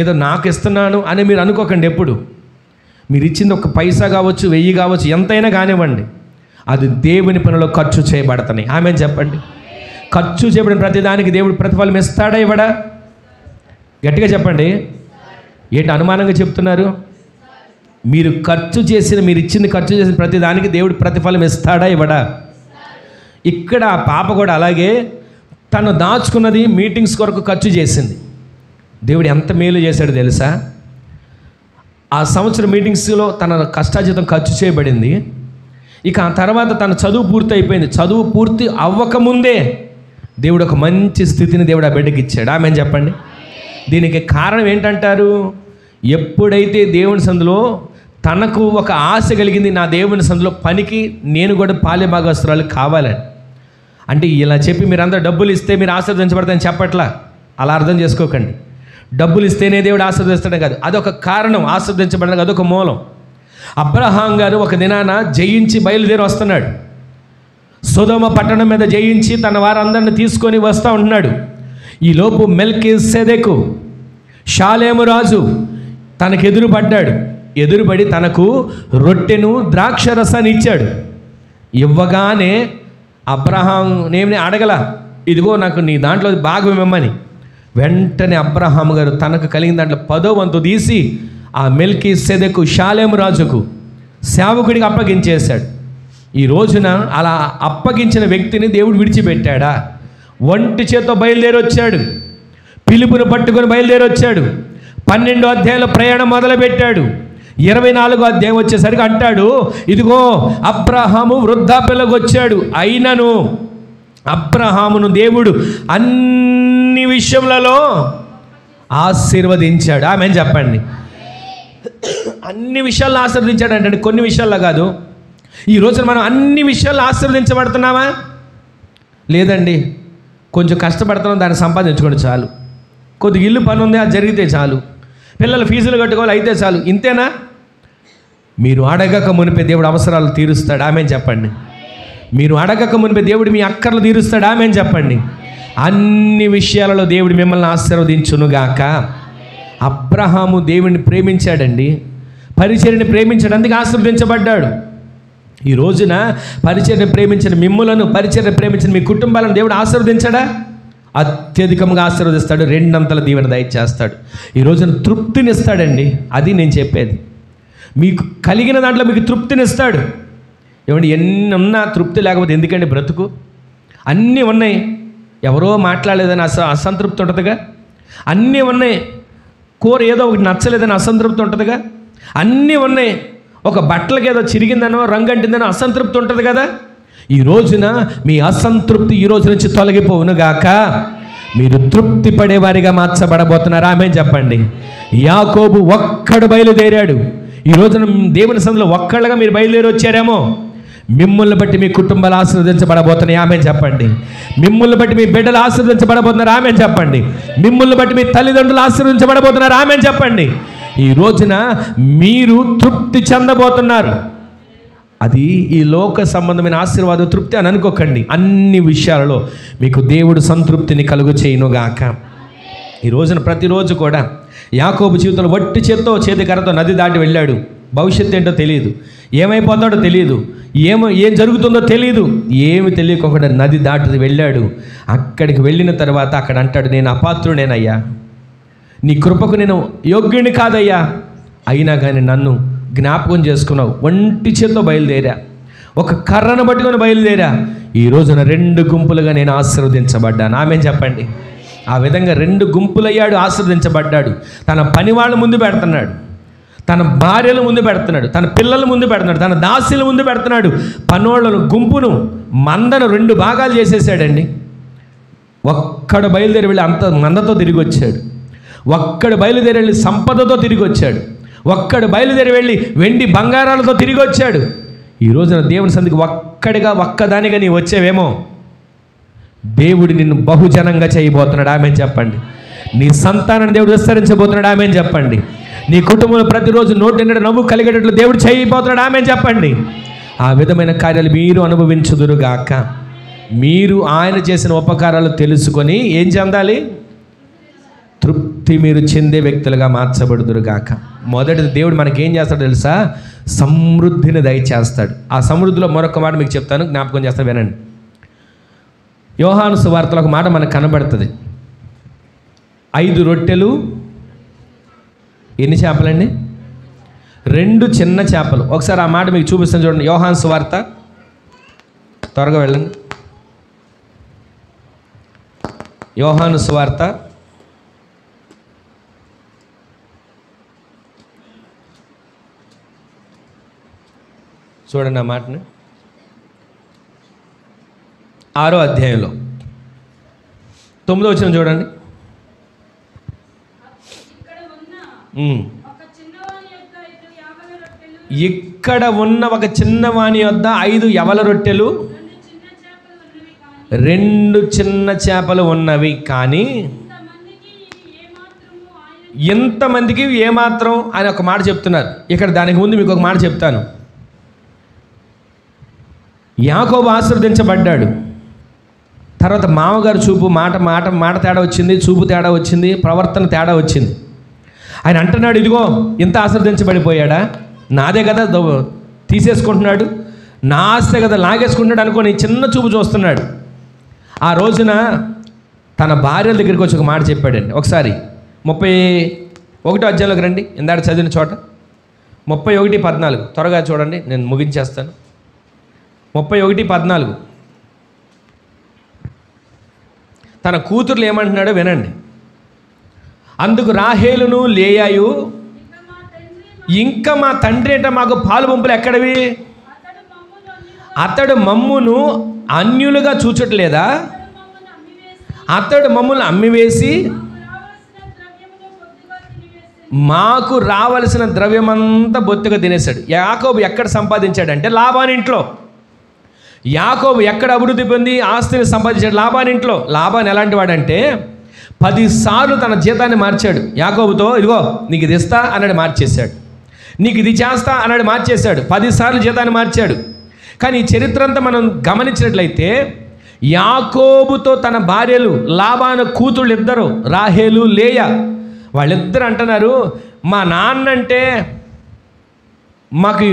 ఏదో నాకు ఇస్తున్నాను అని మీరు అనుకోకండి. ఎప్పుడు మీరు ఇచ్చింది ఒక పైసా కావచ్చు, 1000 కావచ్చు, ఎంతైనా కానివ్వండి, అది దేవుని పనిలో ఖర్చు చేయబడతాయి. ఆమేన్ చెప్పండి. ఖర్చు చేయబడిన ప్రతిదానికి దేవుడు ప్రతిఫలం ఇస్తాడా, ఇవ్వడా? గట్టిగా చెప్పండి. ఏంటి అనుమానంగా చెప్తున్నారు? మీరు ఇచ్చింది ఖర్చు చేసిన ప్రతిదానికి దేవుడు ప్రతిఫలం ఇస్తాడా, ఇవ్వడా? ఇక్కడ ఆ పాప కూడా అలాగే తను దాచుకున్నది మీటింగ్స్ కొరకు ఖర్చు చేసింది. దేవుడు ఎంత మేలు చేశాడో తెలుసా? ఆ సంవత్సరం మీటింగ్స్లో తన కష్టార్జితం ఖర్చు చేయబడింది. ఇక ఆ తర్వాత తన చదువు పూర్తి అయిపోయింది. చదువు పూర్తి అవ్వకముందే దేవుడు ఒక మంచి స్థితిని దేవుడు ఆ బిడ్డకి ఇచ్చాడు. ఆమేన్ చెప్పండి. దీనికి కారణం ఏంటంటారు? ఎప్పుడైతే దేవుని సందులో తనకు ఒక ఆశ కలిగింది, నా దేవుని సందులో పనికి నేను కూడా పాలె భాగస్తురాలు కావాలని. అంటే ఇలా చెప్పి మీరందరూ డబ్బులు ఇస్తే మీరు ఆశీర్వదించబడతారని చెప్పట్లా, అలా అర్థం చేసుకోకండి. డబ్బులు ఇస్తేనే దేవుడు ఆశీర్వదిస్తాడే కాదు, అదొక కారణం. ఆశీర్వదించబడడానికి అదొక మూలం. అబ్రహాం గారు ఒక దినాన జయించి బయలుదేరి వస్తున్నాడు. సొదొమ పట్టణం మీద జయించి తన వారందరిని తీసుకొని వస్తూ ఉంటున్నాడు. ఈలోపు మెల్కీసెదెకు, షాలేము రాజు తనకు ఎదురుపడి తనకు రొట్టెను ద్రాక్షరసాన్ని ఇచ్చాడు. ఇవ్వగానే అబ్రహాం నేమని అడగల, ఇదిగో నాకు నీ దాంట్లో భాగం ఇవ్వమని. వెంటనే అబ్రహాం గారు తనకు కలిగిన దాంట్లో 10వ వంతు తీసి ఆ మెల్కీసెదెకు, షాలేము రాజుకు సేవకుడికి అప్పగించేశాడు. ఈ రోజున అలా అప్పగించిన వ్యక్తిని దేవుడు విడిచిపెట్టాడా? ఒంటి చేత్తో బయలుదేరి వచ్చాడు, పిలుపును పట్టుకొని బయలుదేరి వచ్చాడు. 12వ అధ్యాయంలో ప్రయాణం మొదలుపెట్టాడు. 24వ అధ్యాయం వచ్చేసరికి అంటాడు, ఇదిగో అబ్రహాము వృద్ధాప్యలోకి వచ్చాడు, అయినను అబ్రహామును దేవుడు అన్ని విషయములలో ఆశీర్వదించాడు. ఆమేన్ చెప్పండి. అన్ని విషయాల్లో ఆశీర్వదించాడు అంటే కొన్ని విషయాల్లో కాదు. ఈ రోజున మనం అన్ని విషయాల్లో ఆశీర్వదించబడుతున్నామా? లేదండి. కొంచెం కష్టపడుతున్నాం, దాన్ని సంపాదించుకోండి చాలు. కొద్దిగా ఇల్లు పని ఉంది, అది జరిగితే చాలు. పిల్లలు ఫీజులు కట్టుకోవాలి, అయితే చాలు. ఇంతేనా? మీరు అడగక మునిపే దేవుడు అవసరాలు తీరుస్తాడు. ఆమేన్ చెప్పండి. మీరు అడగక మునిపే దేవుడు మీ అక్కర్లు తీరుస్తాడు. ఆమేన్ చెప్పండి. అన్ని విషయాలలో దేవుడు మిమ్మల్ని ఆశీర్వదించునుగాక. అబ్రహాము దేవుడిని ప్రేమించాడండి, పరిచర్యని ప్రేమించాడు, అందుకే ఆశీర్వదించబడ్డాడు. ఈ రోజున పరిచర్యని ప్రేమించిన మిమ్ములను, పరిచర్యని ప్రేమించిన మీ కుటుంబాలను దేవుడు ఆశీర్వదించాడా? అత్యధికంగా ఆశీర్వదిస్తాడు, 2 అంతల దీవెన దయచేస్తాడు. ఈ రోజున తృప్తినిస్తాడండి. అది నేను చెప్పేది. మీకు కలిగిన దాంట్లో మీకు తృప్తినిస్తాడు. ఏమండి, ఎన్ని ఉన్నా తృప్తి లేకపోతే ఎందుకండి బ్రతుకు? అన్నీ ఉన్నాయి, ఎవరో మాట్లాడలేదని అసంతృప్తి ఉంటుందిగా. అన్నీ ఉన్నాయి, కూర ఏదో ఒకటి నచ్చలేదని అసంతృప్తి ఉంటుందిగా. అన్నీ ఉన్నాయి, ఒక బట్టలకి ఏదో చిరిగిందనో రంగు అంటిందనో అసంతృప్తి ఉంటుంది కదా. ఈ రోజున మీ అసంతృప్తి ఈ రోజు నుంచి తొలగిపోవును గాక. మీరు తృప్తి పడేవారిగా మార్చబడబోతున్నారు. ఆమేన్ చెప్పండి. యాకోబు ఒక్కడు బయలుదేరాడు. ఈ రోజున దేవుని సన్నిధిలో ఒక్కళ్ళగా మీరు బయలుదేరి వచ్చారేమో. మిమ్మల్ని బట్టి మీ కుటుంబాలు ఆశీర్వదించబడబోతున్నాయి. ఆమేన్ చెప్పండి. మిమ్మల్ని బట్టి మీ బిడ్డలు ఆశీర్వదించబడబోతున్నారు. ఆమేన్ చెప్పండి. మిమ్మల్ని బట్టి మీ తల్లిదండ్రులు ఆశీర్వదించబడబోతున్నారు. ఆమేన్ చెప్పండి. ఈ రోజున మీరు తృప్తి చెందబోతున్నారు. అది ఈ లోక సంబంధమైన ఆశీర్వాదం, తృప్తి అని అనుకోకండి. అన్ని విషయాలలో మీకు దేవుడు సంతృప్తిని కలుగు చేయునుగాక. ఈ రోజున ప్రతిరోజు కూడా యాకోబు జీవితంలో వట్టి చేత్తో చేతికరతో నది దాటి వెళ్ళాడు. భవిష్యత్తు ఏంటో తెలియదు, ఏమైపోతాడో తెలియదు, ఏం జరుగుతుందో తెలియదు. ఏమి తెలియకుండా నది దాటి వెళ్ళాడు. అక్కడికి వెళ్ళిన తర్వాత అక్కడ అంటాడు, నేను అపాత్రుడేనయ్యా, నీ కృపకు నేను యోగ్యుని కాదయ్యా, అయినా కానీ నన్ను జ్ఞాపకం చేసుకున్నావు. ఒంటి చేత్తో బయలుదేరా, ఒక కర్రను పట్టుకొని బయలుదేరా. ఈ రోజున 2 గుంపులుగా నేను ఆశీర్వదించబడ్డాను. ఆమేన్ చెప్పండి. ఆ విధంగా 2 గుంపులయ్యాడు, ఆశీర్వదించబడ్డాడు. తన పని వాళ్ళ ముందు పెడుతున్నాడు, తన భార్యల ముందు పెడుతున్నాడు, తన పిల్లల ముందు పెడుతున్నాడు, తన దాసీల ముందు పెడుతున్నాడు. పనోళ్ళను గుంపును మందను 2 భాగాలు చేసేసాడండి. ఒక్కడు బయలుదేరి వెళ్ళి అంత మందతో తిరిగి వచ్చాడు. ఒక్కడు బయలుదేరి వెళ్ళి సంపదతో తిరిగి వచ్చాడు. ఒక్కడు బయలుదేరి వెళ్ళి వెండి బంగారాలతో తిరిగి వచ్చాడు. ఈ రోజున దేవుని సన్నిధికి ఒక్కదానిగా నీ వచ్చేవేమో, దేవుడు నిన్ను బహుజనంగా చేయబోతున్నాడు. ఆమేన్ చెప్పండి. నీ సంతానాన్ని దేవుడు విస్తరించబోతున్నాడు. ఆమేన్ చెప్పండి. నీ కుటుంబంలో ప్రతిరోజు నోటి నిండా నవ్వు కలిగేటట్లు దేవుడు చేయబోతున్నాడు. ఆమేన్ చెప్పండి. ఆ విధమైన కార్యాలు మీరు అనుభవించుదురుగాక. మీరు ఆయన చేసిన ఉపకారాలు తెలుసుకొని ఏం చెందాలి? తృప్తి మీరు చెందే వ్యక్తులుగా మార్చబడుదురుగాక. మొదటిది దేవుడు మనకేం చేస్తాడో తెలుసా? సమృద్ధిని దయచేస్తాడు. ఆ సమృద్ధిలో మరొక మాట మీకు చెప్తాను, జ్ఞాపకం చేస్తాను, వినండి. యోహాను సువార్తలో ఒక మాట మనకు కనబడుతుంది. 5 రొట్టెలు, ఎన్ని చేపలండి? 2 చిన్న చేపలు. ఒకసారి ఆ మాట మీకు చూపిస్తాను చూడండి. యోహాను సువార్త, త్వరగా వెళ్ళండి. యోహాను సువార్త చూడండి ఆ మాటని. 6వ అధ్యాయంలో 9వ వచనం చూడండి. ఇక్కడ ఉన్న ఒక చిన్నవాని యొద్ద 5 యవల రొట్టెలు, 2 చిన్న చేపలు ఉన్నవి, కానీ ఎంతమందికి ఏమాత్రం అని ఒక మాట చెప్తున్నారు. ఇక్కడ దానికి ముందు మీకు ఒక మాట చెప్తాను. యాకోబు ఆశీర్వదించబడ్డాడు. తర్వాత మామగారు చూపు మాట తేడా వచ్చింది, చూపు తేడా వచ్చింది, ప్రవర్తన తేడా వచ్చింది. ఆయన అంటున్నాడు, ఇదిగో ఇంత ఆశీర్వదించబడిపోయాడా, నాదే కదా తీసేసుకుంటున్నాడు, నా ఆస్తే కదా లాగేసుకుంటున్నాడు అనుకొని చిన్న చూపు చూస్తున్నాడు. ఆ రోజున తన భార్యల దగ్గరికి వచ్చి ఒక మాట చెప్పాడండి. ఒకసారి 31వ అధ్యాయంలోకి రండి. ఇందాక చదివిన చోట 31:14 త్వరగా చూడండి, నేను ముగించేస్తాను. 31:14 తన కూతుర్లు ఏమంటున్నాడో వినండి. అందుకు రాహేలును లేయాయు, ఇంకా మా తండ్రి అంటే మాకు పాలు పంపులు ఎక్కడవి? అతడు మమ్మును అన్యులుగా చూచట్లేదా? అతడు మమ్మల్ని అమ్మివేసి మాకు రావలసిన ద్రవ్యమంతా బొత్తుగా తినేశాడు. యాకోబు ఎక్కడ సంపాదించాడంటే లాబాని ఇంట్లో. యాకోబు ఎక్కడ అభివృద్ధి పొంది ఆస్తిని సంపాదించాడు? లాబాని ఇంట్లో. లాబాని ఎలాంటి వాడంటే 10 సార్లు తన జీతాన్ని మార్చాడు. యాకోబుతో ఇదిగో నీకు ఇది ఇస్తా అన్నాడు, మార్చేశాడు. నీకు ఇది చేస్తా అన్నాడు, మార్చేశాడు. 10 సార్లు జీతాన్ని మార్చాడు. కానీ ఈ చరిత్ర అంతా మనం గమనించినట్లయితే యాకోబుతో తన భార్యలు లాబాను కూతుళ్ళు ఇద్దరు, రాహేలు లేయా, వాళ్ళిద్దరు అంటున్నారు, మా నాన్నంటే మాకు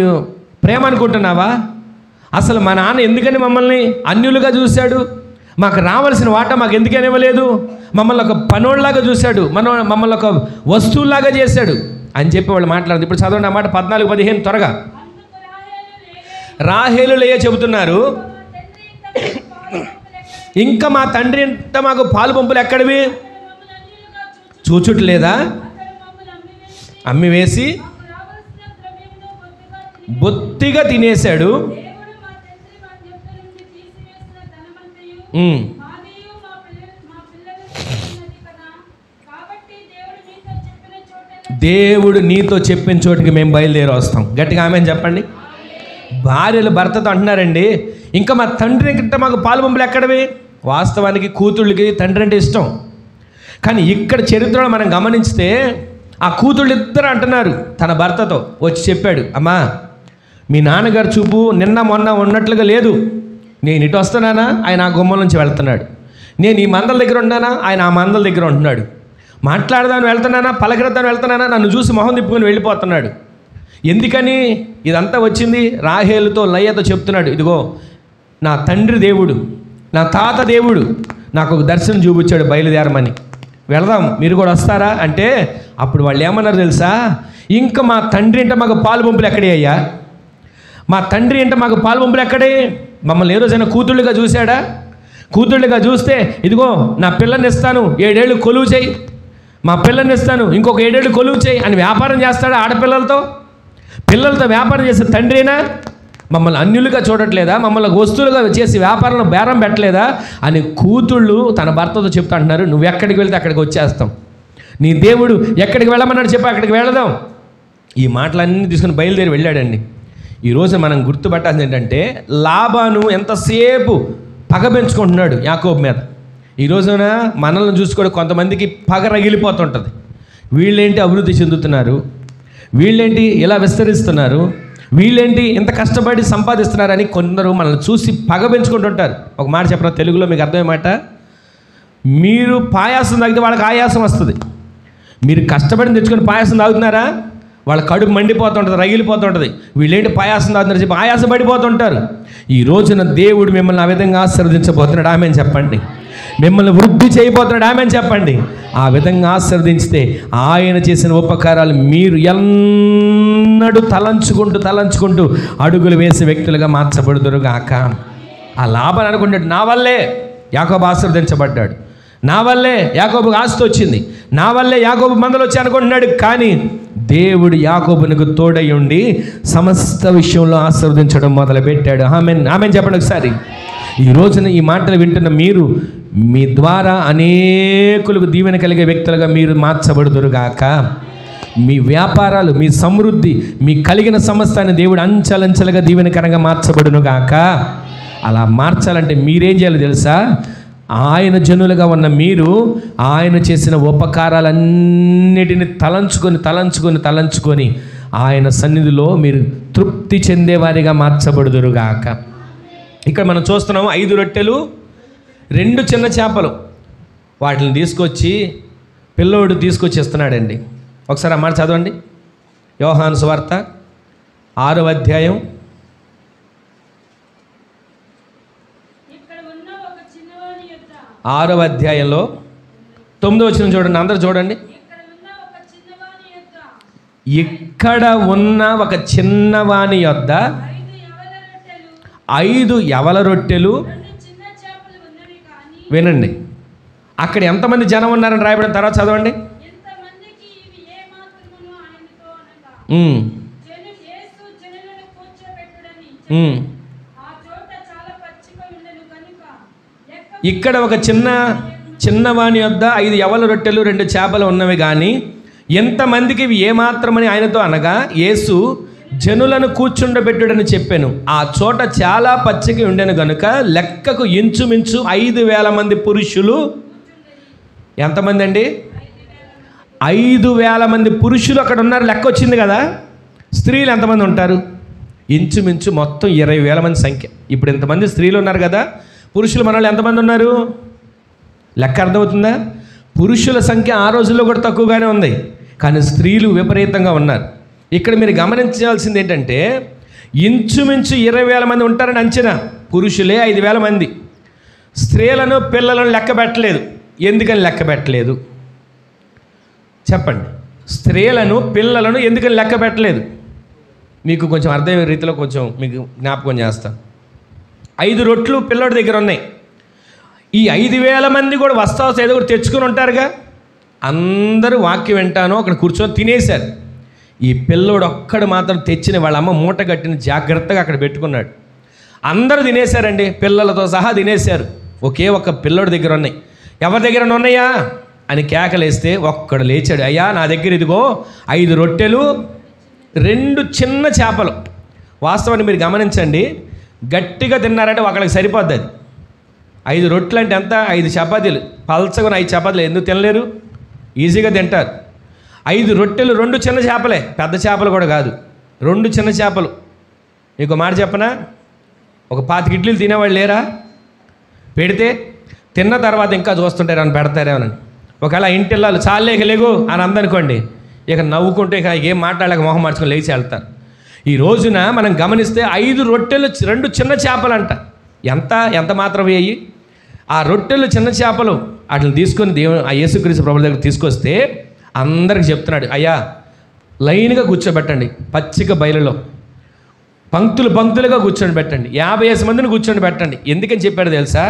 ప్రేమ అనుకుంటున్నావా? అసలు మా నాన్న ఎందుకని మమ్మల్ని అన్యులుగా చూశాడు? మాకు రావాల్సిన వాటా మాకు ఎందుకని ఇవ్వలేదు? మమ్మల్ని ఒక పనోళ్ళలాగా చూశాడు, మమ్మల్ని ఒక వస్తువులాగా చేశాడు అని చెప్పి వాళ్ళు మాట్లాడుతుంది. ఇప్పుడు చదవండి ఆ మాట 14-15 త్వరగా. రాహేలు లేయా చెబుతున్నారు, ఇంకా మా తండ్రి ఇంట మాకు పాలు పంపులు ఎక్కడివి? చూచుట్లేదా? అమ్మి వేసి బొత్తిగా తినేశాడు. దేవుడు నీతో చెప్పిన చోటికి మేము బయలుదేరి వస్తాం. గట్టిగా ఆమె చెప్పండి. భార్యలు భర్తతో అంటున్నారండి, ఇంకా మా తండ్రి గిట్ట మాకు పాలు పంపులు ఎక్కడవి? వాస్తవానికి కూతుళ్ళకి తండ్రి అంటే ఇష్టం. కానీ ఇక్కడ చరిత్రలో మనం గమనిస్తే ఆ కూతుళ్ళు ఇద్దరు అంటున్నారు తన భర్తతో వచ్చి చెప్పాడు, అమ్మా మీ నాన్నగారు చూపు నిన్న మొన్న ఉన్నట్లుగా లేదు. నేను ఇటు వస్తున్నానా, ఆయన ఆ గుమ్మం నుంచి వెళ్తున్నాడు. నేను ఈ మందల దగ్గర ఉన్నానా, ఆయన ఆ మందల దగ్గర ఉంటున్నాడు. మాట్లాడదాని వెళ్తున్నానా, పలకరిద్దాని వెళ్తున్నానా, నన్ను చూసి మొహం తిప్పుకొని వెళ్ళిపోతున్నాడు. ఎందుకని ఇదంతా వచ్చింది? రాహేలుతో లయ్యతో చెప్తున్నాడు, ఇదిగో నా తండ్రి దేవుడు, నా తాత దేవుడు నాకు ఒక దర్శనం చూపించాడు, బయలుదేరమని. వెళదాం, మీరు కూడా వస్తారా అంటే అప్పుడు వాళ్ళు ఏమన్నారు తెలుసా? ఇంకా మా తండ్రి అంటే మాకు పాలు పంపులు ఎక్కడే అయ్యా? మా తండ్రి అంటే మాకు పాలు పంపులు ఎక్కడే? మమ్మల్ని ఏ రోజైనా కూతుళ్ళుగా చూశాడా? కూతుళ్ళుగా చూస్తే ఇదిగో నా పిల్లని ఇస్తాను, 7 ఏళ్ళు కొలువు చేయి, మా పిల్లని ఇస్తాను, ఇంకొక 7 ఏళ్ళు కొలువు చేయి అని వ్యాపారం చేస్తాడా? ఆడపిల్లలతో పిల్లలతో వ్యాపారం చేసే తండ్రినా? మమ్మల్ని అన్యులుగా చూడట్లేదా? మమ్మల్ని వస్తువులుగా చేసి వ్యాపారంలో బేరం పెట్టలేదా అని కూతుళ్ళు తన భర్తతో చెప్తా అంటున్నారు. నువ్వు ఎక్కడికి వెళ్తే అక్కడికి వచ్చేస్తాం, నీ దేవుడు ఎక్కడికి వెళ్ళమన్నాడు చెప్పి అక్కడికి వెళదాం. ఈ మాటలన్నీ తీసుకుని బయలుదేరి వెళ్ళాడండి. ఈరోజు మనం గుర్తుపట్టాల్సింది ఏంటంటే, లాబాను ఎంతసేపు పగ పెంచుకుంటున్నాడు యాకోబు మీద. ఈ రోజున మనల్ని చూసుకోవడం కొంతమందికి పగ రగిలిపోతుంటుంది. వీళ్ళేంటి అభివృద్ధి చెందుతున్నారు, వీళ్ళేంటి ఇలా విస్తరిస్తున్నారు, వీళ్ళేంటి ఇంత కష్టపడి సంపాదిస్తున్నారని కొందరు మనల్ని చూసి పగ పెంచుకుంటుంటారు. ఒక మాట చెప్పిన తెలుగులో మీకు అర్థమయ్యే మాట, మీరు పాయాసం తాగితే వాళ్ళకి ఆయాసం వస్తుంది. మీరు కష్టపడి తెచ్చుకొని పాయాసం తాగుతున్నారా, వాళ్ళ కడుపు మండిపోతుంటుంది, రగిలిపోతుంటుంది. వీళ్ళేంటి పాయాసం తాగుతున్నారు చెప్పి ఆయాసం పడిపోతుంటారు. ఈ రోజున దేవుడు మిమ్మల్ని ఆ విధంగా ఆశీర్వదించబోతున్నాడు. ఆమెను చెప్పండి. మిమ్మల్ని వృద్ధి చేయబోతున్నాడు. ఆమెను చెప్పండి. ఆ విధంగా ఆశీర్వదించితే ఆయన చేసిన ఉపకారాలు మీరు ఎన్నడూ తలంచుకుంటూ అడుగులు వేసే వ్యక్తులుగా మార్చబడుదురుగాక. ఆ లాభాన్ని అనుకుంటాడు, నా వల్లే యాకోబు ఆశీర్వదించబడ్డాడు, నా వల్లే యాకోబుకు ఆస్తి వచ్చింది, నా వల్లే యాకోబు మందలు వచ్చి అనుకుంటున్నాడు. కానీ దేవుడు యాకోబునకు తోడై ఉండి సమస్త విషయంలో ఆశీర్వదించడం మొదలుపెట్టాడు. ఆమెన్ చెప్పండి ఒకసారి. ఈ రోజున ఈ మాటలు వింటున్న మీరు, మీ ద్వారా అనేకులకు దీవెన కలిగే వ్యక్తులుగా మీరు మార్చబడుదురుగాక. మీ వ్యాపారాలు, మీ సమృద్ధి, మీ కలిగిన సమస్తాన్ని దేవుడు అంచెలంచెలుగా దీవెనకరంగా మార్చబడునుగాక. అలా మార్చాలంటే మీరేం చేయాలో తెలుసా? ఆయన జనులుగా ఉన్న మీరు ఆయన చేసిన ఉపకారాలన్నిటిని తలంచుకొని ఆయన సన్నిధిలో మీరు తృప్తి చెందేవారిగా మార్చబడుదురుగాక. ఇక్కడ మనం చూస్తున్నాము 5 రొట్టెలు 2 చిన్న చేపలు, వాటిని తీసుకొచ్చి పిల్లోడు తీసుకొచ్చి ఇస్తున్నాడండి. ఒకసారి ఆ మాట చదవండి. యోహాను సువార్త 6వ అధ్యాయం 6వ అధ్యాయంలో 9వ వచనం చూడండి. అందరూ చూడండి. ఇక్కడ ఉన్న ఒక చిన్నవాని యొద్ద 5 యవల రొట్టెలు. వినండి, అక్కడ ఎంతమంది జనం ఉన్నారని రాయబడిన తర్వాత చదవండి. ఇక్కడ ఒక చిన్నవాని వద్ద 5 యవల రొట్టెలు 2 చేపలు ఉన్నవి కానీ ఎంతమందికి ఇవి ఏమాత్రమని ఆయనతో అనగా, యేసు జనులను కూర్చుండబెట్టుడని చెప్పాను. ఆ చోట చాలా పచ్చిక ఉండెను గనుక లెక్కకు ఇంచుమించు 5,000 మంది పురుషులు. ఎంతమంది అండి? 5,000 మంది పురుషులు అక్కడ ఉన్నారు. లెక్క వచ్చింది కదా. స్త్రీలు ఎంతమంది ఉంటారు? ఇంచుమించు మొత్తం 20,000 మంది సంఖ్య. ఇప్పుడు ఇంతమంది స్త్రీలు ఉన్నారు కదా, పురుషులు మన వాళ్ళు ఎంతమంది ఉన్నారు? లెక్క అర్థమవుతుందా? పురుషుల సంఖ్య ఆ రోజుల్లో కూడా తక్కువగానే ఉంది, కానీ స్త్రీలు విపరీతంగా ఉన్నారు. ఇక్కడ మీరు గమనించాల్సింది ఏంటంటే, ఇంచుమించు 20,000 మంది ఉంటారని అంచనా. పురుషులే 5,000 మంది. స్త్రీలను పిల్లలను లెక్క పెట్టలేదు. ఎందుకని లెక్క పెట్టలేదు చెప్పండి? స్త్రీలను పిల్లలను ఎందుకని లెక్క పెట్టలేదు? మీకు కొంచెం అర్థమయ్యే రీతిలో కొంచెం మీకు జ్ఞాపకం చేస్తాను. 5 రొట్లు పిల్లోడి దగ్గర ఉన్నాయి. ఈ 5,000 మంది కూడా వస్తావు ఏదో ఒకటి తెచ్చుకొని ఉంటారుగా. అందరూ వాక్యం వింటాను అక్కడ కూర్చొని తినేశారు. ఈ పిల్లోడు ఒక్కడు మాత్రం తెచ్చిన వాళ్ళ అమ్మ మూట కట్టిన జాగ్రత్తగా అక్కడ పెట్టుకున్నాడు. అందరూ తినేశారండి, పిల్లలతో సహా తినేశారు. ఒకే ఒక్క పిల్లోడి దగ్గర ఉన్నాయి. ఎవరి దగ్గర ఉన్నాయా అని కేకలేస్తే ఒక్కడు లేచాడు. అయ్యా నా దగ్గర ఇదిగో 5 రొట్టెలు 2 చిన్న చేపలు. వాస్తవాన్ని మీరు గమనించండి, గట్టిగా తిన్నారంటే ఒకళ్ళకి సరిపోద్ది అది. 5 రొట్టెలు అంటే ఎంత? 5 చపాతీలు. పల్చగా 5 చపాతీలు ఎందుకు తినలేరు? ఈజీగా తింటారు. 5 రొట్టెలు 2 చిన్న చేపలే, పెద్ద చేపలు కూడా కాదు, 2 చిన్న చేపలు. మీకు మాట చెప్పనా, ఒక 25 ఇడ్లీలు తినేవాళ్ళు లేరా? పెడితే తిన్న తర్వాత ఇంకా చూస్తుంటారు అని పెడతారేమోనని. ఒకవేళ ఇంటిల్లాలు చాలేక లేగు అని అందనుకోండి, ఇక నవ్వుకుంటే ఇక ఏం మాట్లాడలేక మొహం మార్చుకొని లేచి వెళ్తారు. ఈ రోజున మనం గమనిస్తే 5 రొట్టెలు 2 చిన్న చేపలు అంట. ఎంత మాత్రం వేయి ఆ రొట్టెలు చిన్న చేపలు వాటిని తీసుకొని దేవుడు ఆ యేసుక్రీస్తు ప్రభువు దగ్గర తీసుకొస్తే అందరికి చెప్తున్నాడు, అయ్యా లైన్గా కూర్చోబెట్టండి, పచ్చిక బయలులో పంక్తులుగా కూర్చొని పెట్టండి, 50 మందిని కూర్చొని పెట్టండి. ఎందుకని చెప్పాడు తెలుసా?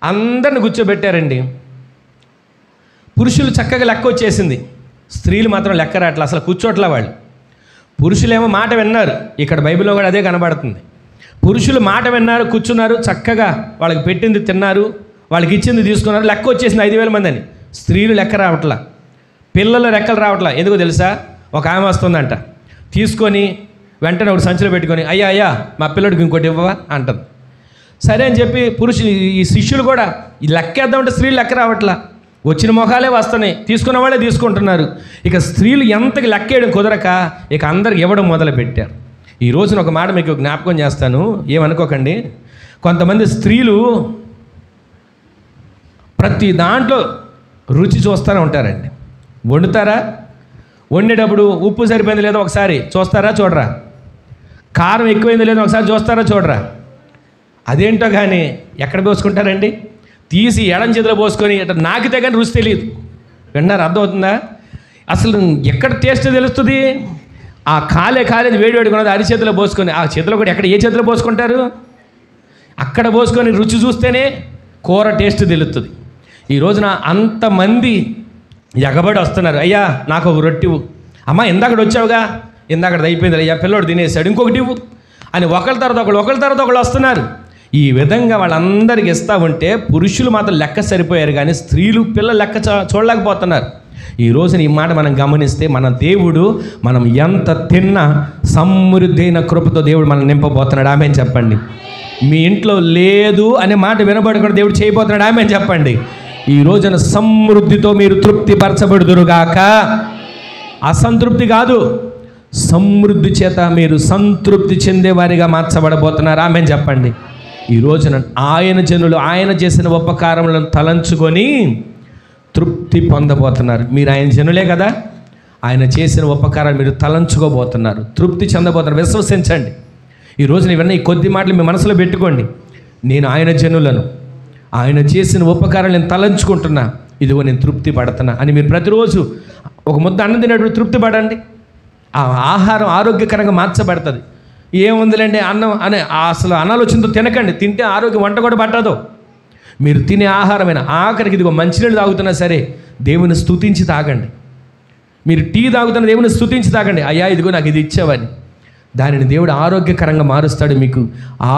అందరిని కూర్చోబెట్టారండి. పురుషులు చక్కగా లెక్క వచ్చేసింది, స్త్రీలు మాత్రం లెక్క రావట్లే, అసలు కూర్చోట్లే వాళ్ళు. పురుషులేమో మాట విన్నారు, ఇక్కడ బైబిల్లో కూడా అదే కనబడుతుంది. పురుషులు మాట విన్నారు, కూర్చున్నారు, చక్కగా వాళ్ళకి పెట్టింది తిన్నారు, వాళ్ళకి ఇచ్చింది తీసుకున్నారు, లెక్క వచ్చేసింది 5,000 మంది అని. స్త్రీలు లెక్క రావట్లా, పిల్లలు లెక్కలు రావట్లా. ఎందుకో తెలుసా? ఒక ఆమె వస్తుందంట, తీసుకొని వెంటనే ఒక సంచిలో పెట్టుకొని అయ్యా మా పిల్లడికి ఇంకోటి ఇవ్వవా అంటుంది. సరే అని చెప్పి పురుషులు ఈ శిష్యులు కూడా ఈ లెక్కేద్దామంటే స్త్రీలు లెక్క రావట్లా, వచ్చిన మొఖాలే వస్తున్నాయి, తీసుకున్న వాళ్ళే తీసుకుంటున్నారు. ఇక స్త్రీలు ఎంతకి లెక్కేయడం కుదరక ఇక అందరికి ఇవ్వడం మొదలుపెట్టారు. ఈ రోజున ఒక మాట మీకు జ్ఞాపకం చేస్తాను, ఏమనుకోకండి. కొంతమంది స్త్రీలు ప్రతి దాంట్లో రుచి చూస్తూనే ఉంటారండి. వండుతారా, వండేటప్పుడు ఉప్పు సరిపోయింది లేదో ఒకసారి చూస్తారా చూడరా, కారం ఎక్కువైంది లేదో ఒకసారి చూస్తారా చూడరా. అదేంటో కానీ ఎక్కడ పోసుకుంటారండి, తీసి ఎడం చేతిలో పోసుకొని ఇట్లా నాకితే కానీ రుచి తెలియదు. విన్నారు? అర్థమవుతుందా? అసలు ఎక్కడ టేస్ట్ తెలుస్తుంది? ఆ కాలేది వేడివేడుకున్నది అరిచేతిలో పోసుకొని, ఆ చేతిలో కూడా ఎక్కడ ఏ చేతిలో పోసుకుంటారు? అక్కడ పోసుకొని రుచి చూస్తేనే కూర టేస్ట్ తెలుస్తుంది. ఈ రోజున అంతమంది ఎగబడి వస్తున్నారు, అయ్యా నాకు ఒక రొట్టివు, అమ్మ ఇందాకడ వచ్చావుగా, ఇందాకడ అయిపోయింది, అయ్యా పిల్లోడు తినేసాడు ఇంకొకటి ఇవ్వు అని ఒకళ్ళ తర్వాత ఒకళ్ళు వస్తున్నారు. ఈ విధంగా వాళ్ళందరికీ ఇస్తూ ఉంటే పురుషులు మాత్రం లెక్క సరిపోయారు, కానీ స్త్రీలు పిల్లలు లెక్క చూడలేకపోతున్నారు. ఈ రోజున ఈ మాట మనం గమనిస్తే మన దేవుడు మనం ఎంత తిన్నా సమృద్ధి అయిన కృపతో దేవుడు మనం నింపబోతున్నాడు. ఆమె చెప్పండి. మీ ఇంట్లో లేదు అనే మాట వినబడకుండా దేవుడు చేయబోతున్నాడు. ఆమె చెప్పండి. ఈ రోజున సమృద్ధితో మీరు తృప్తి పరచబడుదురుగాక. అసంతృప్తి కాదు, సమృద్ధి చేత మీరు సంతృప్తి చెందేవారిగా మార్చబడబోతున్నారు. ఆమె చెప్పండి. ఈ రోజున ఆయన జనులు ఆయన చేసిన ఉపకారములను తలంచుకొని తృప్తి పొందబోతున్నారు. మీరు ఆయన జనులే కదా, ఆయన చేసిన ఉపకారాలు మీరు తలంచుకోబోతున్నారు, తృప్తి చెందబోతున్నారు. విశ్వసించండి. ఈ రోజున ఇవన్నీ ఈ కొద్ది మాటలు మీ మనసులో పెట్టుకోండి. నేను ఆయన జనులను, ఆయన చేసిన ఉపకారాలు నేను తలంచుకుంటున్నా, ఇదిగో నేను తృప్తి పడుతున్నా అని మీరు ప్రతిరోజు ఒక ముద్ద అన్నం తినేటప్పుడు తృప్తి పడండి. ఆ ఆహారం ఆరోగ్యకరంగా మార్చబడుతుంది. ఏముందిలేండి అన్నం అనే అసలు అనాలోచనతో తినకండి, తింటే ఆరోగ్యం వంట కూడా పట్టదు. మీరు తినే ఆహారమైన ఆఖరికి ఇదిగో మంచినీళ్ళు తాగుతున్నా సరే దేవుని స్తుతించి తాగండి. మీరు టీ తాగుతున్న దేవుని స్తుతించి తాగండి. అయ్యా ఇదిగో నాకు ఇది ఇచ్చావని. దానిని దేవుడు ఆరోగ్యకరంగా మారుస్తాడు, మీకు